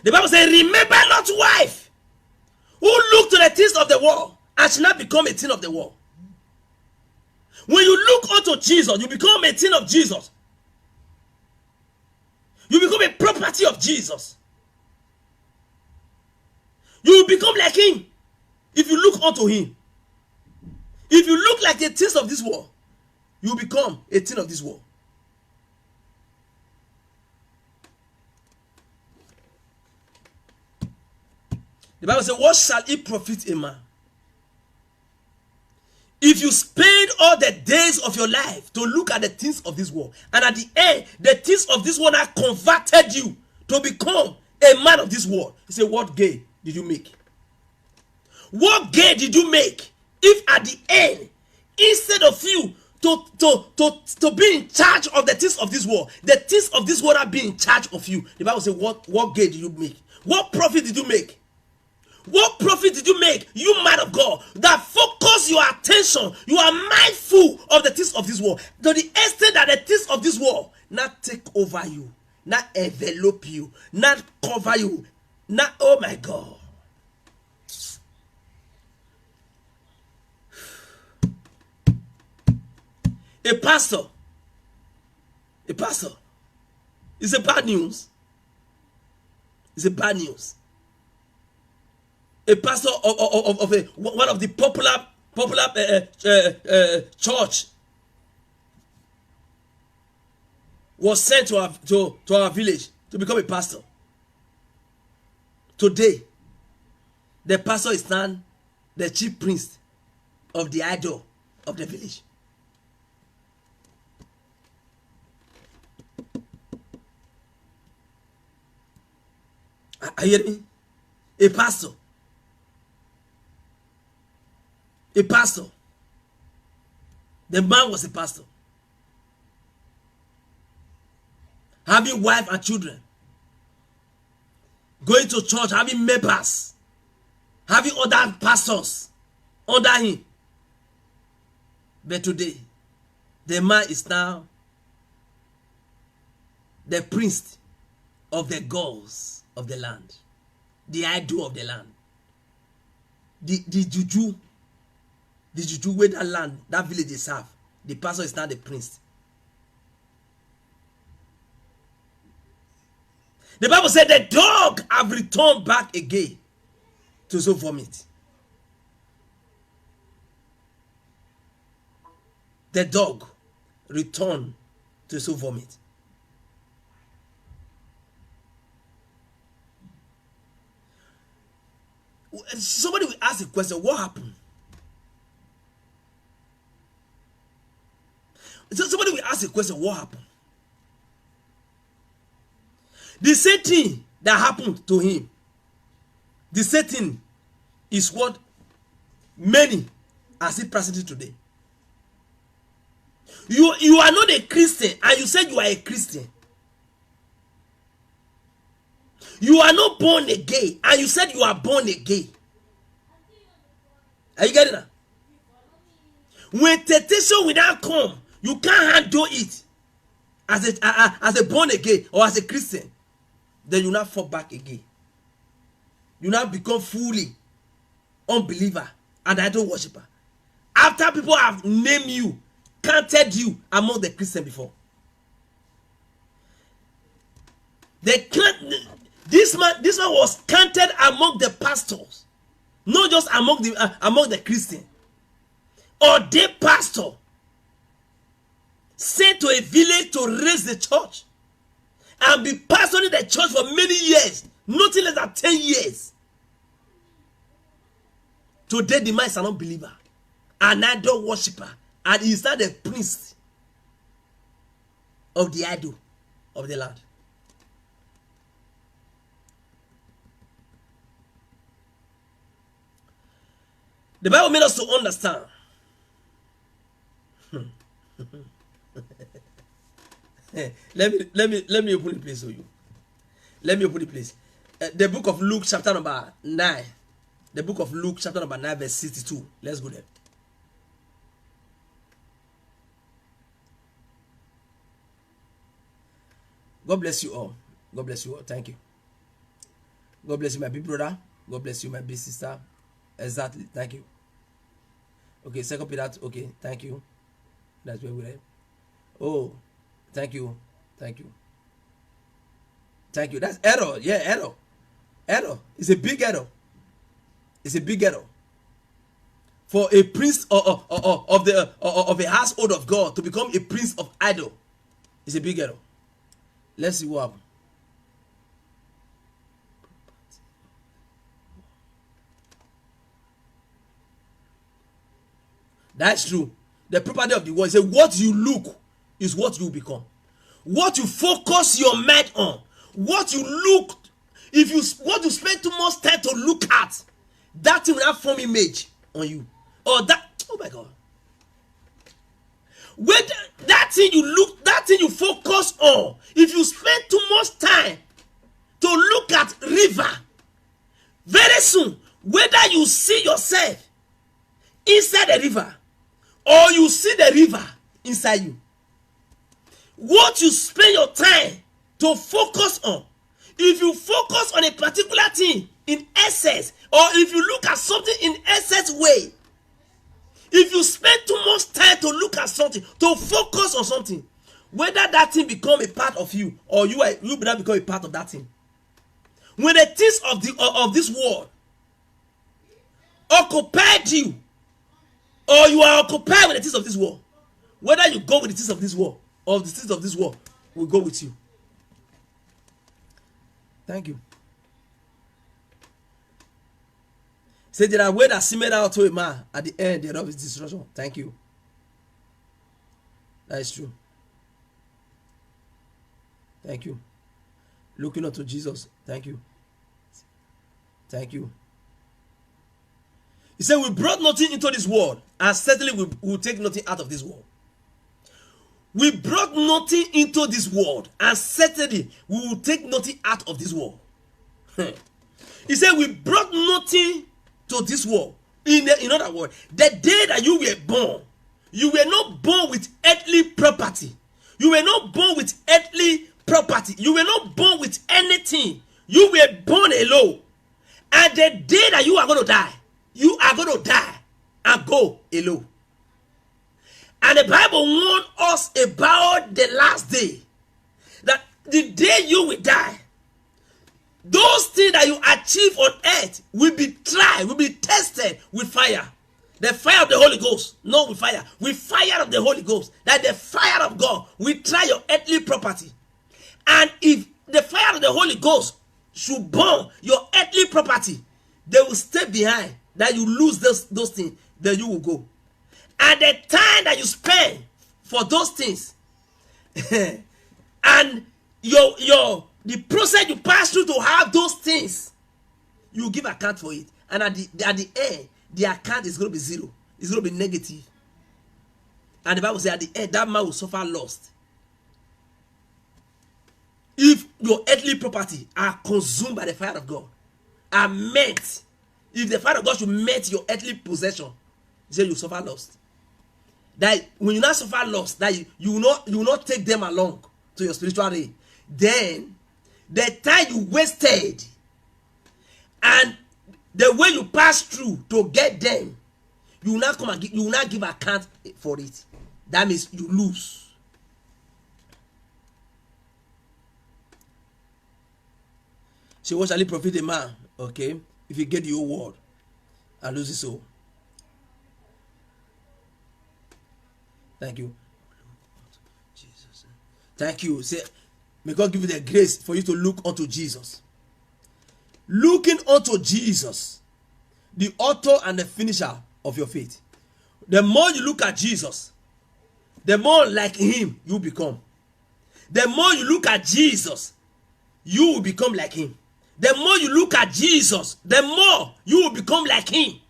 The Bible says, remember Lot's wife, who looked to the things of the world and should not become a thing of the world. When you look unto Jesus, you become a thing of Jesus. You become a property of Jesus. You will become like him if you look unto him. If you look like the things of this world, you will become a thing of this world. The Bible says, what shall it profit a man if you spend all the days of your life to look at the things of this world, and at the end, the things of this world have converted you to become a man of this world? He said, what gain did you make? What gain did you make if at the end, instead of you to be in charge of the things of this world, the things of this world are being in charge of you? The Bible says, what gain did you make? What profit did you make? What profit did you make, you man of God, that focus your attention, you are mindful of the things of this world, to the extent that the things of this world not take over you, not envelop you, not cover you, not, oh my God. A pastor is a bad news. It's a bad news. A pastor of one of the popular church was sent to our village to become a pastor. Today, the pastor is now the chief priest of the idol of the village. Are you hearing me? A pastor. A pastor. The man was a pastor. Having wife and children. Going to church, having members. Having other pastors under him. But today, the man is now the priest of the gods of the land. The idol of the land. The juju. The juju where that land, that village they serve. The pastor is now the priest. The Bible said the dog have returned back again to so vomit. The dog returned to so vomit. Somebody will ask a question, what happened? So somebody will ask a question, what happened? The same thing that happened to him, the same thing is what many are still practicing today. You are not a Christian and you said you are a Christian. You are not born again and you said you are born again. Are you getting that? When temptation will not come, you can't handle it as a born again or as a Christian. Then you not fall back again. You now become fully unbeliever and idol worshiper. After people have named you, counted you among the Christians before. This man was counted among the pastors, not just among the Christians. Or the pastor sent to a village to raise the church and be pastoring the church for many years, nothing less than 10 years. Today the man is an unbeliever, an idol worshiper, and he is not the priest of the idol of the land. The Bible made us to understand. let me open the place for you. Let me open the place. The book of Luke chapter number 9. The book of Luke chapter number 9 verse 62. Let's go there. God bless you all. God bless you all. Thank you. God bless you, my big brother. God bless you, my big sister. Exactly. Thank you. Okay, second Peter. Okay, thank you. That's where we're at. Oh, thank you. Thank you. Thank you. That's error. Yeah, error. Error. It's a big error. It's a big error. For a prince of a household of God to become a prince of idol, it's a big error. Let's see what happens. That's true. The property of the world is what you look is what you become. What you focus your mind on, what you look, what you spend too much time to look at, that thing will have form image on you. Or that, oh my God. When that thing you look, that thing you focus on, if you spend too much time to look at river, very soon, whether you see yourself inside the river or you see the river inside you, what you spend your time to focus on, if you focus on a particular thing in excess, or if you look at something in excess way, if you spend too much time to look at something, to focus on something, whether that thing become a part of you or you better become a part of that thing. When the things of this world occupied you, or you are occupied with the things of this world, whether you go with the things of this world or the things of this world will go with you. Thank you. Say there are ways that seem out to a man at the end thereof is destruction. Thank you. That is true. Thank you. Looking unto Jesus. Thank you. Thank you. He said, we brought nothing into this world, and certainly we will take nothing out of this world. We brought nothing into this world, and certainly we will take nothing out of this world. He said, we brought nothing to this world. In other words, the day that you were born, you were not born with earthly property. You were not born with earthly property. You were not born with anything. You were born alone. And the day that you are going to die, you are going to die and go alone. And the Bible warns us about the last day. That the day you will die, those things that you achieve on earth will be tried, will be tested with fire. The fire of the Holy Ghost, not with fire. With fire of the Holy Ghost. That the fire of God will try your earthly property. And if the fire of the Holy Ghost should burn your earthly property, they will stay behind. That you lose those things, then you will go. And the time that you spend for those things, and the process you pass through to have those things, you give account for it. And at the end, the account is going to be zero. It's going to be negative. And the Bible says at the end, that man will suffer loss. If your earthly property are consumed by the fire of God, are met, if the fire of God should met your earthly possession, he said you suffer loss. That when you not suffer loss, that you will not take them along to your spiritual realm. Then the time you wasted and the way you pass through to get them, you will not come and you will not give account for it. That means you lose. So what shall it profit a man? Okay, if you get the whole world and lose his soul. Thank you. Jesus. Thank you. Say, may God give you the grace for you to look unto Jesus. Looking unto Jesus, the author and the finisher of your faith. The more you look at Jesus, the more like him you become. The more you look at Jesus, you will become like him. The more you look at Jesus, the more you will become like him.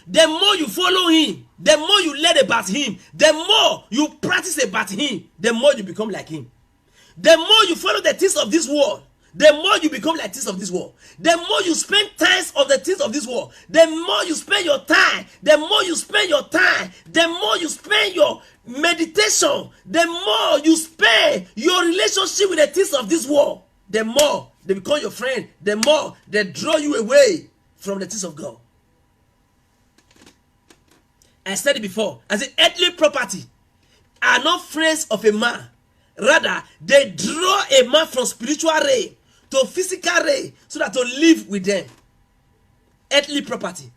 The more you follow him, the more you learn about him, the more you practice about him, the more you become like him. The more you follow the things of this world, the more you become like things of this world. The more you spend time of the things of this world, the more you spend your time, the more you spend your time, the more you spend your meditation, the more you spend your relationship with the things of this world, the more they become your friend, the more they draw you away from the things of God. I said it before, as an earthly property are not friends of a man. Rather, they draw a man from spiritual ray to physical ray so that to live with them. Earthly property.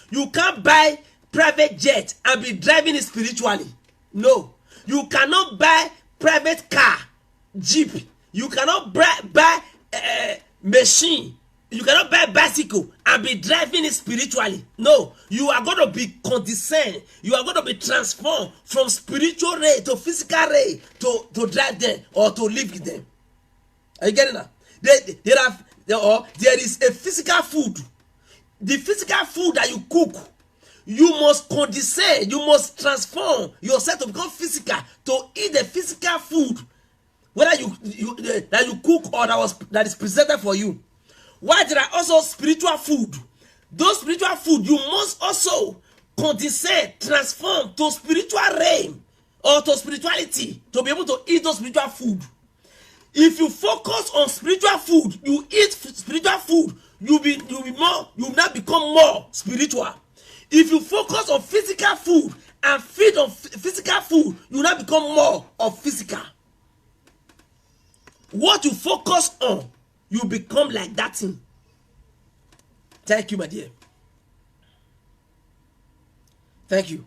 You can't buy private jet and be driving it spiritually. No. You cannot buy private car, jeep. You cannot buy machine. You cannot buy bicycle and be driving it spiritually. No, you are going to be condescended. You are going to be transformed from spiritual ray to physical ray to drive them or to live with them. Are you getting that? There is a physical food. The physical food that you cook, you must condescend. You must transform yourself to become physical to eat the physical food, whether that you cook or that is presented for you. Why there are also spiritual food? Those spiritual food you must also condescend, transform to spiritual realm or to spirituality to be able to eat those spiritual food. If you focus on spiritual food, you eat spiritual food, you will not become more spiritual. If you focus on physical food and feed on physical food, you will not become more of physical. What you focus on, you become like that thing. Thank you, my dear. Thank you.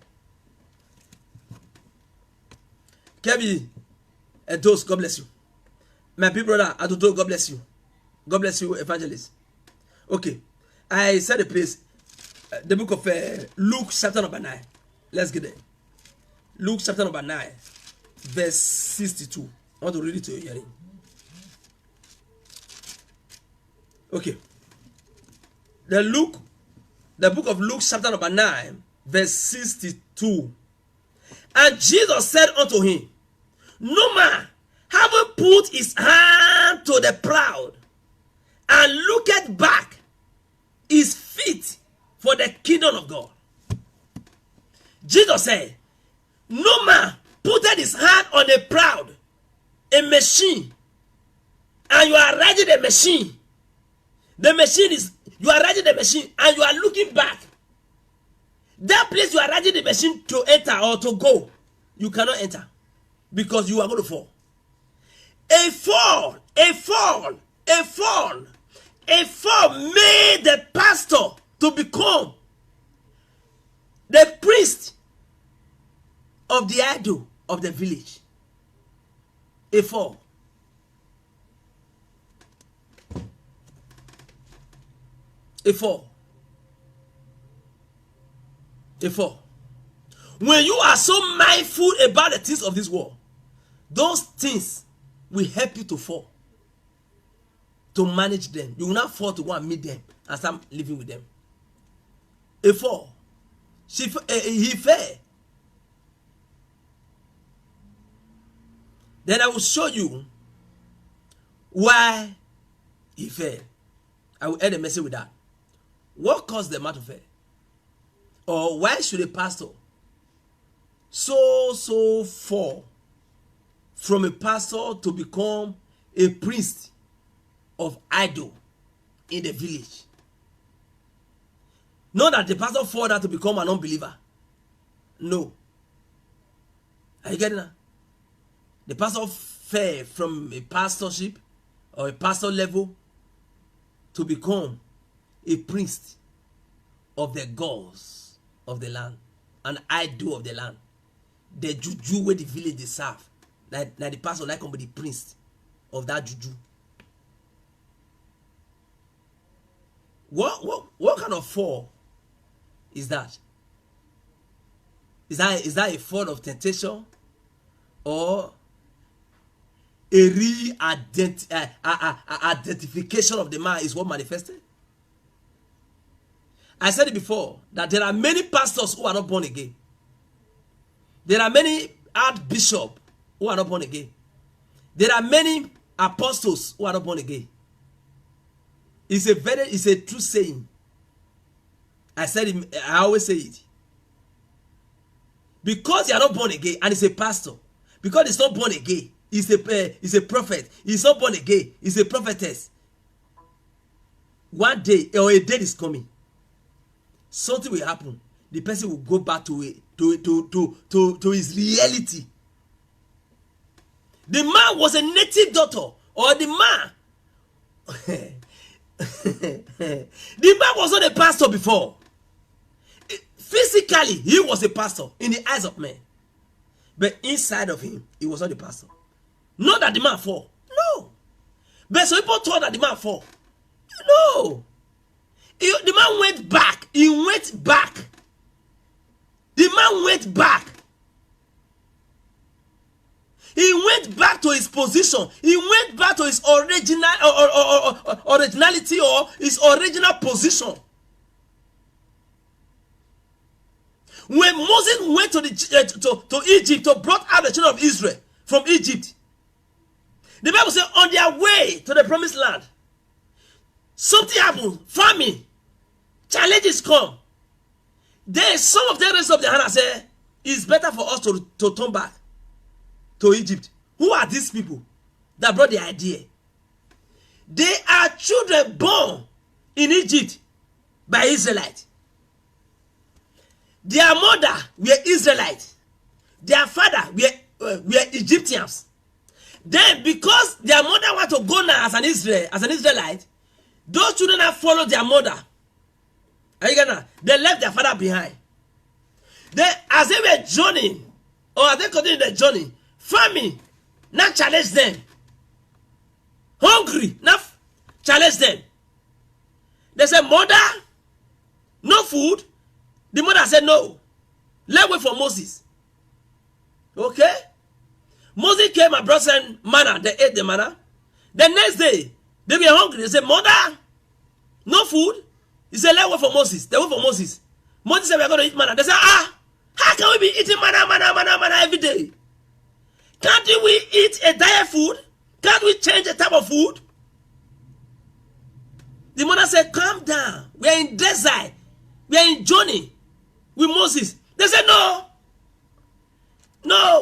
Kevin, and those, God bless you. My big brother, Adodo, God bless you. God bless you, evangelist. Okay, I said the place, the book of Luke, chapter number 9. Let's get there. Luke, chapter number 9, verse 62. I want to read it to you hearing. Okay. The book of Luke, chapter number 9, verse 62. And Jesus said unto him, no man, having put his hand to the plow and looketh back, is fit for the kingdom of God. Jesus said, no man putted his hand on a plow, a machine, and you are riding the machine. The machine is, you are riding the machine and you are looking back. That place you are riding the machine to enter or to go, you cannot enter because you are going to fall. A fall made the pastor to become the priest of the idol of the village. A fall. A fall. A 4. When you are so mindful about the things of this world, those things will help you to fall, to manage them. You will not fall to go and meet them and start living with them. A 4. He fell. Then I will show you why he fell. I will end the message with that. What caused the man to fail? Or why should a pastor so fall from a pastor to become a priest of idol in the village? Not that the pastor fall down to become an unbeliever. No. Are you getting that? The pastor fell from a pastorship or a pastor level to become a priest of the gods of the land, an idol of the land, the juju where the village they serve. Like the pastor like the priest of that juju. What kind of fall is that? Is that a fall of temptation, or a identification of the man is what manifested? I said it before that there are many pastors who are not born again. There are many archbishops who are not born again. There are many apostles who are not born again. It's a true saying. I said it, I always say it. Because you are not born again and it's a pastor, because it's not born again, he's a prophet. He's not born again, he's a prophetess. One day or a day is coming, something will happen. The person will go back to his reality. The man was a native doctor, or the man the man was not a pastor before. Physically, he was a pastor in the eyes of men, but inside of him, he was not a pastor. Not that the man fall, no. But some people thought that the man fall, no. The man went back. He went back. The man went back. He went back to his position. He went back to his originality, or his original position. When Moses went to Egypt to brought out the children of Israel from Egypt, the Bible says on their way to the promised land, something happened, famine, challenges come. Then some of them raised up their hand and said, it's better for us to turn back to Egypt. Who are these people that brought the idea? They are children born in Egypt by Israelites. Their mother were Israelites. Their father were Egyptians. Then because their mother want to go now as an Israelite, those children have followed their mother. Are you getting that? They left their father behind. Then as they were journeying, or as they continued their journey, famine now challenge them. Hungry now challenge them. They said, mother, no food. The mother said, no. Let's wait for Moses. Okay? Moses came and brought some manna. They ate the manna. The next day, they were hungry. They said, mother, no food. He said, let's wait for Moses. They wait for Moses. Moses said, we're going to eat manna. They said, how can we be eating manna every day? Can't we eat a diet food? Can't we change the type of food? The mother said, calm down. We are in desert. We are in journey with Moses. They said, no,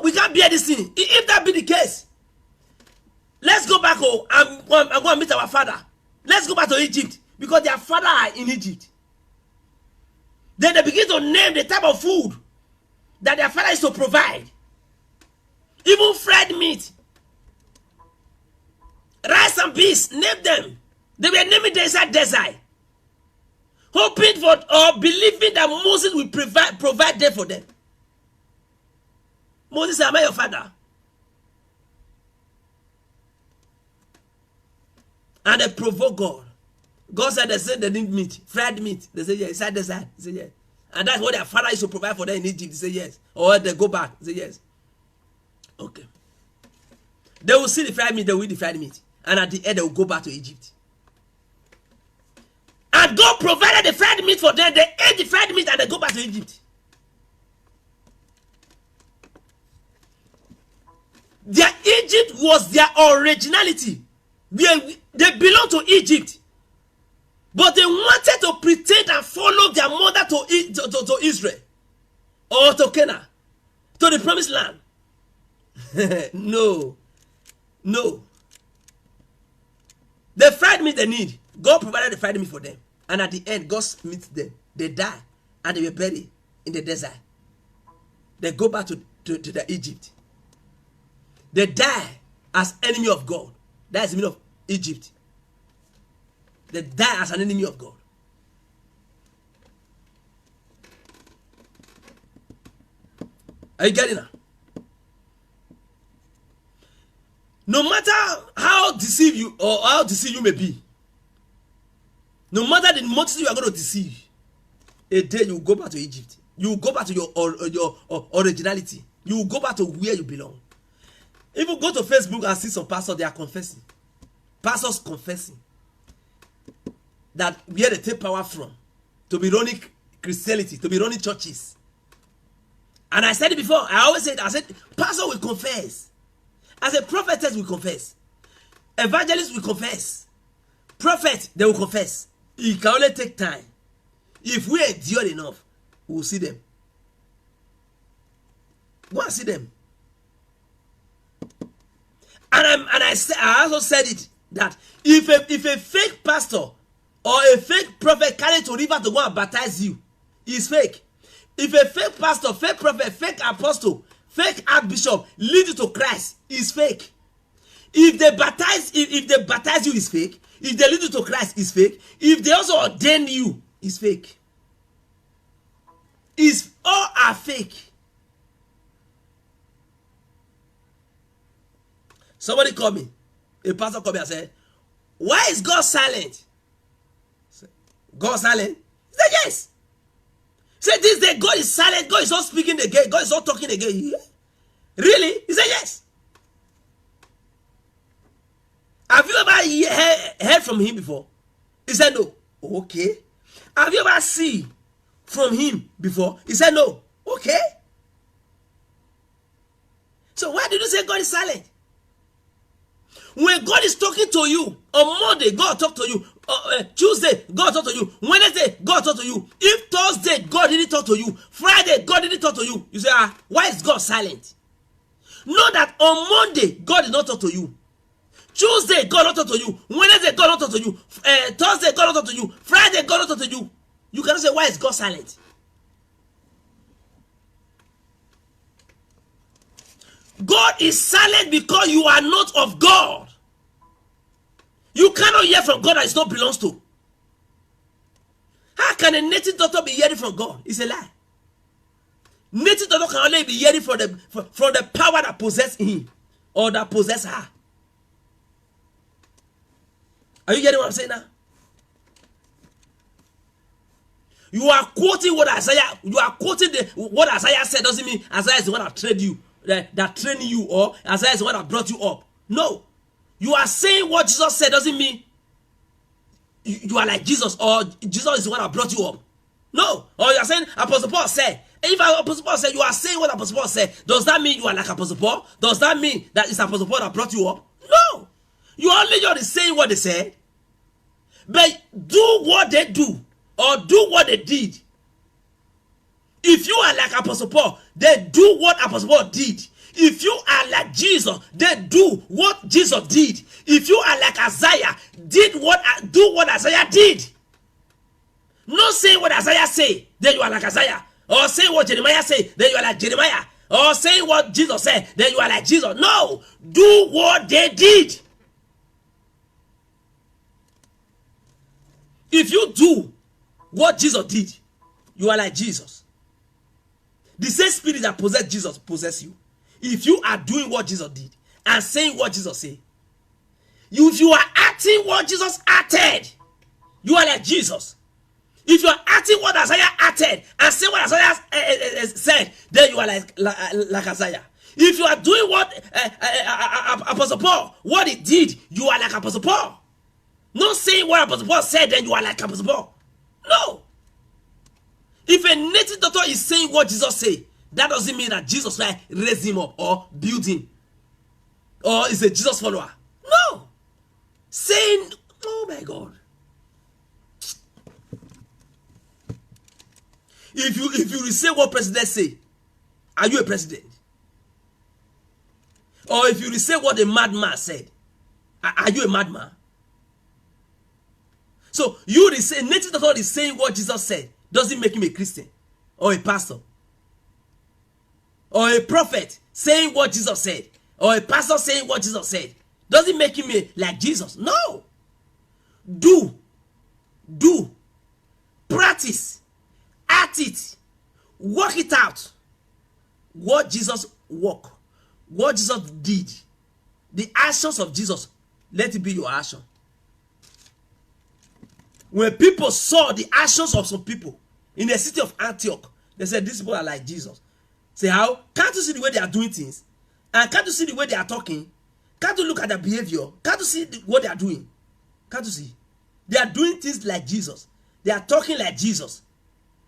we can't bear this thing. If that be the case, let's go back home and go and meet our father. Let's go back to Egypt, because their father are in Egypt. Then they begin to name the type of food that their father is to provide. Even fried meat, rice and beans, name them. They were naming the inside desert, hoping for or believing that Moses will provide them for them. Moses said, am I your father? And they provoked God. God said they need meat, fried meat. They said, yeah, inside desert. He said, yeah. And that's what their father used to provide for them in Egypt. They say yes. Or they go back. They say yes. Okay. They will see the fried meat, they will eat the fried meat. And at the end, they will go back to Egypt. And God provided the fried meat for them. They ate the fried meat and they go back to Egypt. Their Egypt was their originality. They belong to Egypt. But they wanted to pretend and follow their mother to Israel. Or to Canaan. To the promised land. No. No. The fried meat they need, God provided the fried meat for them. And at the end, God meets them. They die. And they were buried in the desert. They go back to the Egypt. They die as enemy of God. That is the meaning of Egypt. They die as an enemy of God. Are you getting that? No matter how deceived you or how deceived you may be, no matter the multitude you are going to deceive, a day you will go back to Egypt. You will go back to your originality. You will go back to where you belong. If you go to Facebook and see some pastors, they are confessing. Pastors confessing that where they take power from to be running Christianity, to be running churches. And I said it before. I always said, pastor will confess. As a prophetess will confess. Evangelist will confess. Prophet, they will confess. It can only take time. If we endure enough, we will see them. Go and see them. And I also said it that if a fake pastor or a fake prophet carry to river to go and baptize you, is fake. If a fake pastor, fake prophet, fake apostle, fake archbishop lead you to Christ, is fake. If they baptize you, is fake. If they lead you to Christ, is fake. If they also ordain you, is fake. All are fake. Somebody called me. A pastor called me and said, why is God silent? God silent? He said, yes. He said, this day God is silent. God is not speaking again. God is not talking again. Really? He said, yes. Have you ever heard from him before? He said, no. Okay. Have you ever seen from him before? He said, no. Okay. So why did you say God is silent? When God is talking to you, on Monday, God talk to you. Tuesday, God talk to you. Wednesday, God talk to you. If Thursday, God didn't talk to you. Friday, God didn't talk to you. You say, why is God silent? Know that on Monday, God did not talk to you. Tuesday, God not talk to you. Wednesday, God not talk to you. Thursday, God not talk to you. Friday, God not talk to you. You cannot say, why is God silent? God is silent because you are not of God. You cannot hear from God that it not belongs to. How can a native doctor be hearing from God? It's a lie. Native doctor can only be hearing from the power that possesses him or that possesses her. Are you getting what I'm saying now? You are quoting what Isaiah. You are quoting what Isaiah said. Doesn't mean Isaiah is the one that trained you, that trained you, or Isaiah is the one that brought you up. No, you are saying what Jesus said. Doesn't mean you are like Jesus, or Jesus is the one that brought you up. No, or you are saying Apostle Paul said. If Apostle Paul said, you are saying what Apostle Paul said. Does that mean you are like Apostle Paul? Does that mean that it's Apostle Paul that brought you up? No, you are only just saying what they said. But do what they do, or do what they did. If you are like Apostle Paul, then do what Apostle Paul did. If you are like Jesus, then do what Jesus did. If you are like Isaiah, do what Isaiah did. Not saying what Isaiah say, then you are like Isaiah. Or saying what Jeremiah say, then you are like Jeremiah. Or saying what Jesus said, then you are like Jesus. No, do what they did. If you do what Jesus did, you are like Jesus. The same spirit that possessed Jesus possess you. If you are doing what Jesus did and saying what Jesus said, if you are acting what Jesus acted, you are like Jesus. If you are acting what Isaiah acted and say what Isaiah said, then you are like Isaiah. If you are doing what Apostle Paul, what he did, you are like Apostle Paul. Not saying what Apostle Paul said, then you are like Apostle Paul. No. If a native doctor is saying what Jesus said, that doesn't mean that Jesus Christ raised him up or built him or is a Jesus follower. No. Saying, oh my God. If you say what president say, are you a president? Or if you say what a madman said, are you a madman? So you say native doctor is saying what Jesus said, doesn't make him a Christian or a pastor. Or a prophet saying what Jesus said, or a pastor saying what Jesus said, doesn't make him like Jesus. No. Do, practice, act it, work it out. What Jesus worked, what Jesus did, the actions of Jesus, let it be your action. When people saw the actions of some people in the city of Antioch, they said, these people are like Jesus. Say, how? Can't you see the way they are doing things? And can't you see the way they are talking? Can't you look at their behavior? Can't you see what they are doing? Can't you see? They are doing things like Jesus. They are talking like Jesus.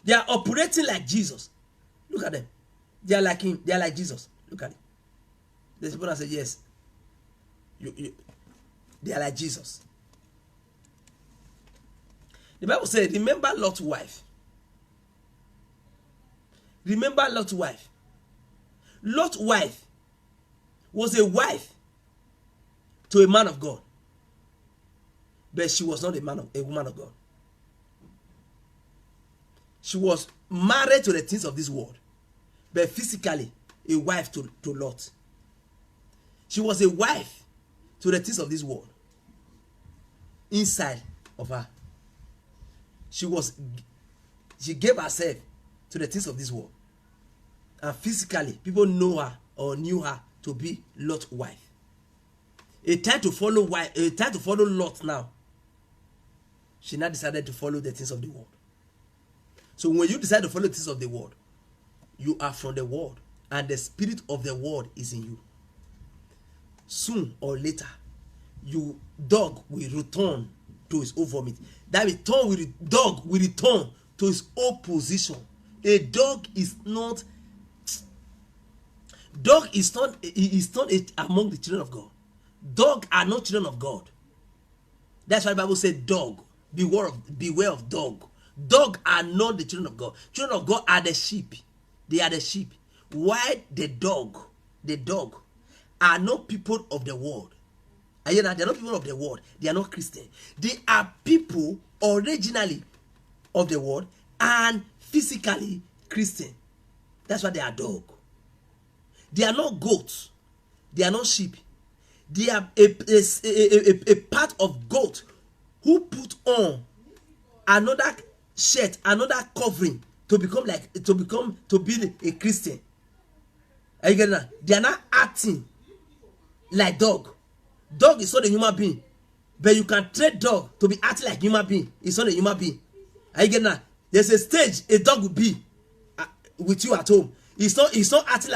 They are operating like Jesus. Look at them. They are like him. They are like Jesus. Look at it. There's people that say, yes. They are like Jesus. The Bible says, remember Lot's wife. Remember Lot's wife. Lot's wife was a wife to a man of God, but she was not a woman of God. She was married to the things of this world, but physically a wife to Lot. She was a wife to the things of this world. Inside of her, she gave herself to the things of this world. And physically, people know her or knew her to be Lot's wife. A time to follow Lot now. She now decided to follow the things of the world. So when you decide to follow the things of the world, you are from the world, and the spirit of the world is in you. Soon or later, dog will return to his own vomit. That dog will return to his own position. A dog is not among the children of God. Dog are not children of God. That's why the Bible said, dog, beware of dog. Dog are not the children of God. Children of God are the sheep. They are the sheep. Why the dog are not people of the world. They are not people of the world. They are not Christian. They are people originally of the world and physically Christian. That's why they are dog. They are not goats. They are not sheep. They are a part of goat who put on another shirt, another covering to be a Christian. Are you getting that? They are not acting like dog. Dog is not a human being, but you can train dog to be acting like human being. It's not a human being. Are you getting that? There's a stage a dog will be with you at home. It's not acting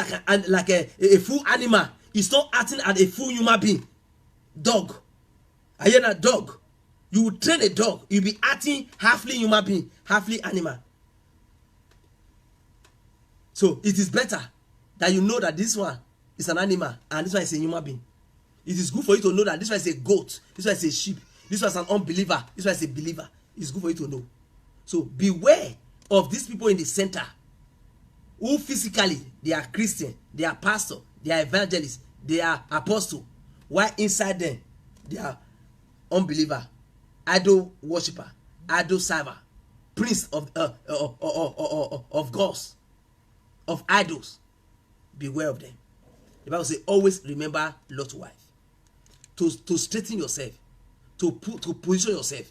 like a full animal. It's not acting as a full human being. Dog. Are you not dog? You will train a dog. You'll be acting halfly human being, halfly animal. So it is better that you know that this one is an animal and this one is a human being. It is good for you to know that this one is a goat, this one is a sheep, this one is an unbeliever, this one is a believer. It's good for you to know. So beware of these people in the center who physically they are Christian, they are pastor, they are evangelists, they are apostle, while inside them they are unbeliever, idol worshiper, idol server, prince of gods, of idols. Beware of them. The Bible says, always remember Lot's wife. To straighten yourself, to position yourself.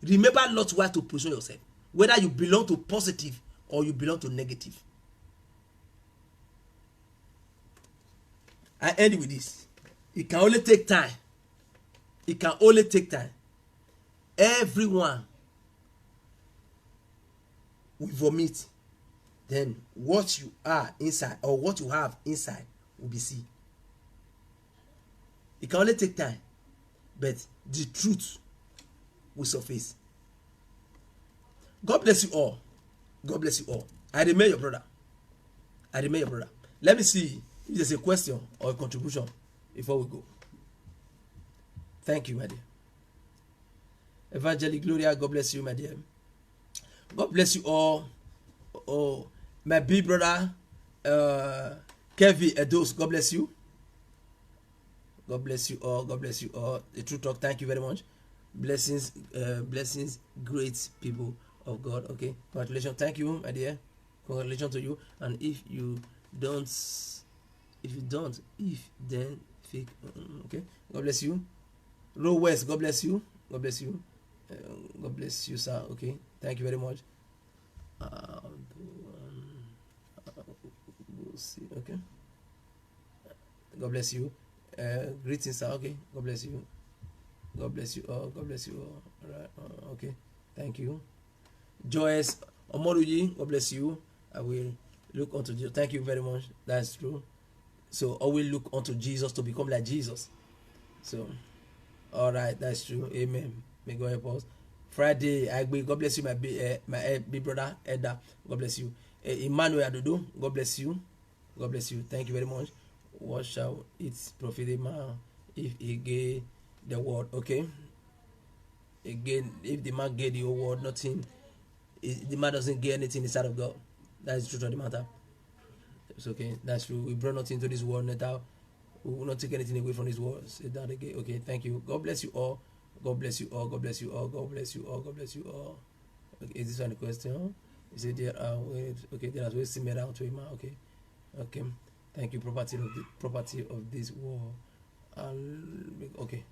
Remember Lot's wife to position yourself. Whether you belong to positive or you belong to negative. I end with this. It can only take time. It can only take time. Everyone will vomit, then what you are inside or what you have inside will be seen. It can only take time, but the truth will surface. God bless you all. God bless you all. I remain your brother. I remain your brother. Let me see if there's a question or a contribution before we go. Thank you, my dear. Evangelist Gloria, God bless you, my dear. God bless you all. Oh, my big brother, Kevin Edos, God bless you. God bless you all. God bless you all. The True Talk, thank you very much. Blessings, blessings, great people of God. Okay, congratulations. Thank you, my dear. Congratulations to you. And if then fake. Okay, God bless you. Row West, God bless you. God bless you. God bless you, sir. Okay, thank you very much. We'll see. Okay, God bless you. Greetings, sir. Okay, God bless you. God bless you all. God bless you all. All right. Okay, thank you. Joyce Omoruyi, God bless you. I will look unto Jesus. Thank you very much. That's true. So always look unto Jesus to become like Jesus. So, all right, that's true. Amen. May God help us. Friday, I agree. God bless you, my big brother Edda. God bless you. Emmanuel Adodo, God bless you. God bless you. Thank you very much. What shall it profit a man if he gave the word? Okay. Again, if the man gave the whole word, nothing. The man doesn't get anything inside of God. That is the truth of the matter. It's okay. That's true. We brought nothing to this world. Now we will not take anything away from this world. Say that again. Okay. Thank you. God bless you all. God bless you all. God bless you all. God bless you all. God bless you all. Okay. Is this one a question? Is it there? Okay. There are ways similar to him. Okay. Okay. Thank you. Property of this world. Okay.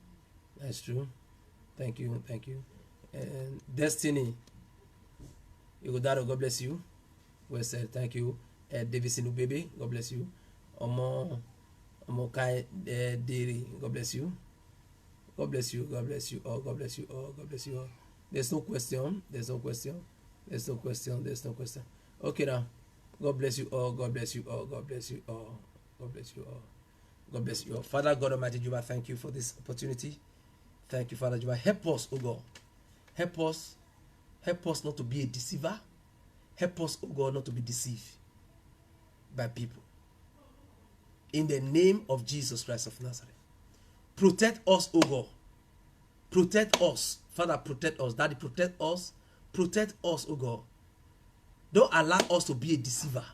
That's true. Thank you. Thank you. And Destiny. Igodaro, God bless you. Well said. Thank you. Davison Ubebe, God bless you. Omo Kai Diri, God bless you. God bless you. God bless you all. God bless you all. God bless you all. There's no question. There's no question. There's no question. There's no question. Okay now. God bless you all. God bless you all. God bless you all. God bless you all. God bless you all. Father God Almighty Jehovah, thank you for this opportunity. Thank you, Father Jehovah. Help us, oh God. Help us. Help us not to be a deceiver. Help us, oh God, not to be deceived by people. In the name of Jesus Christ of Nazareth. Protect us, oh God. Protect us. Father, protect us. Daddy, protect us. Protect us, oh God. Don't allow us to be a deceiver.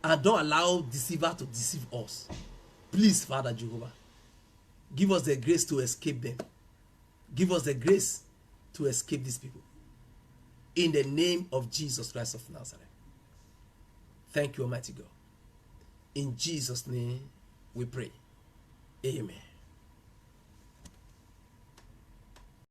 And don't allow deceiver to deceive us. Please, Father Jehovah. Give us the grace to escape them. Give us the grace to escape these people. In the name of Jesus Christ of Nazareth. Thank you, Almighty God. In Jesus' name we pray. Amen.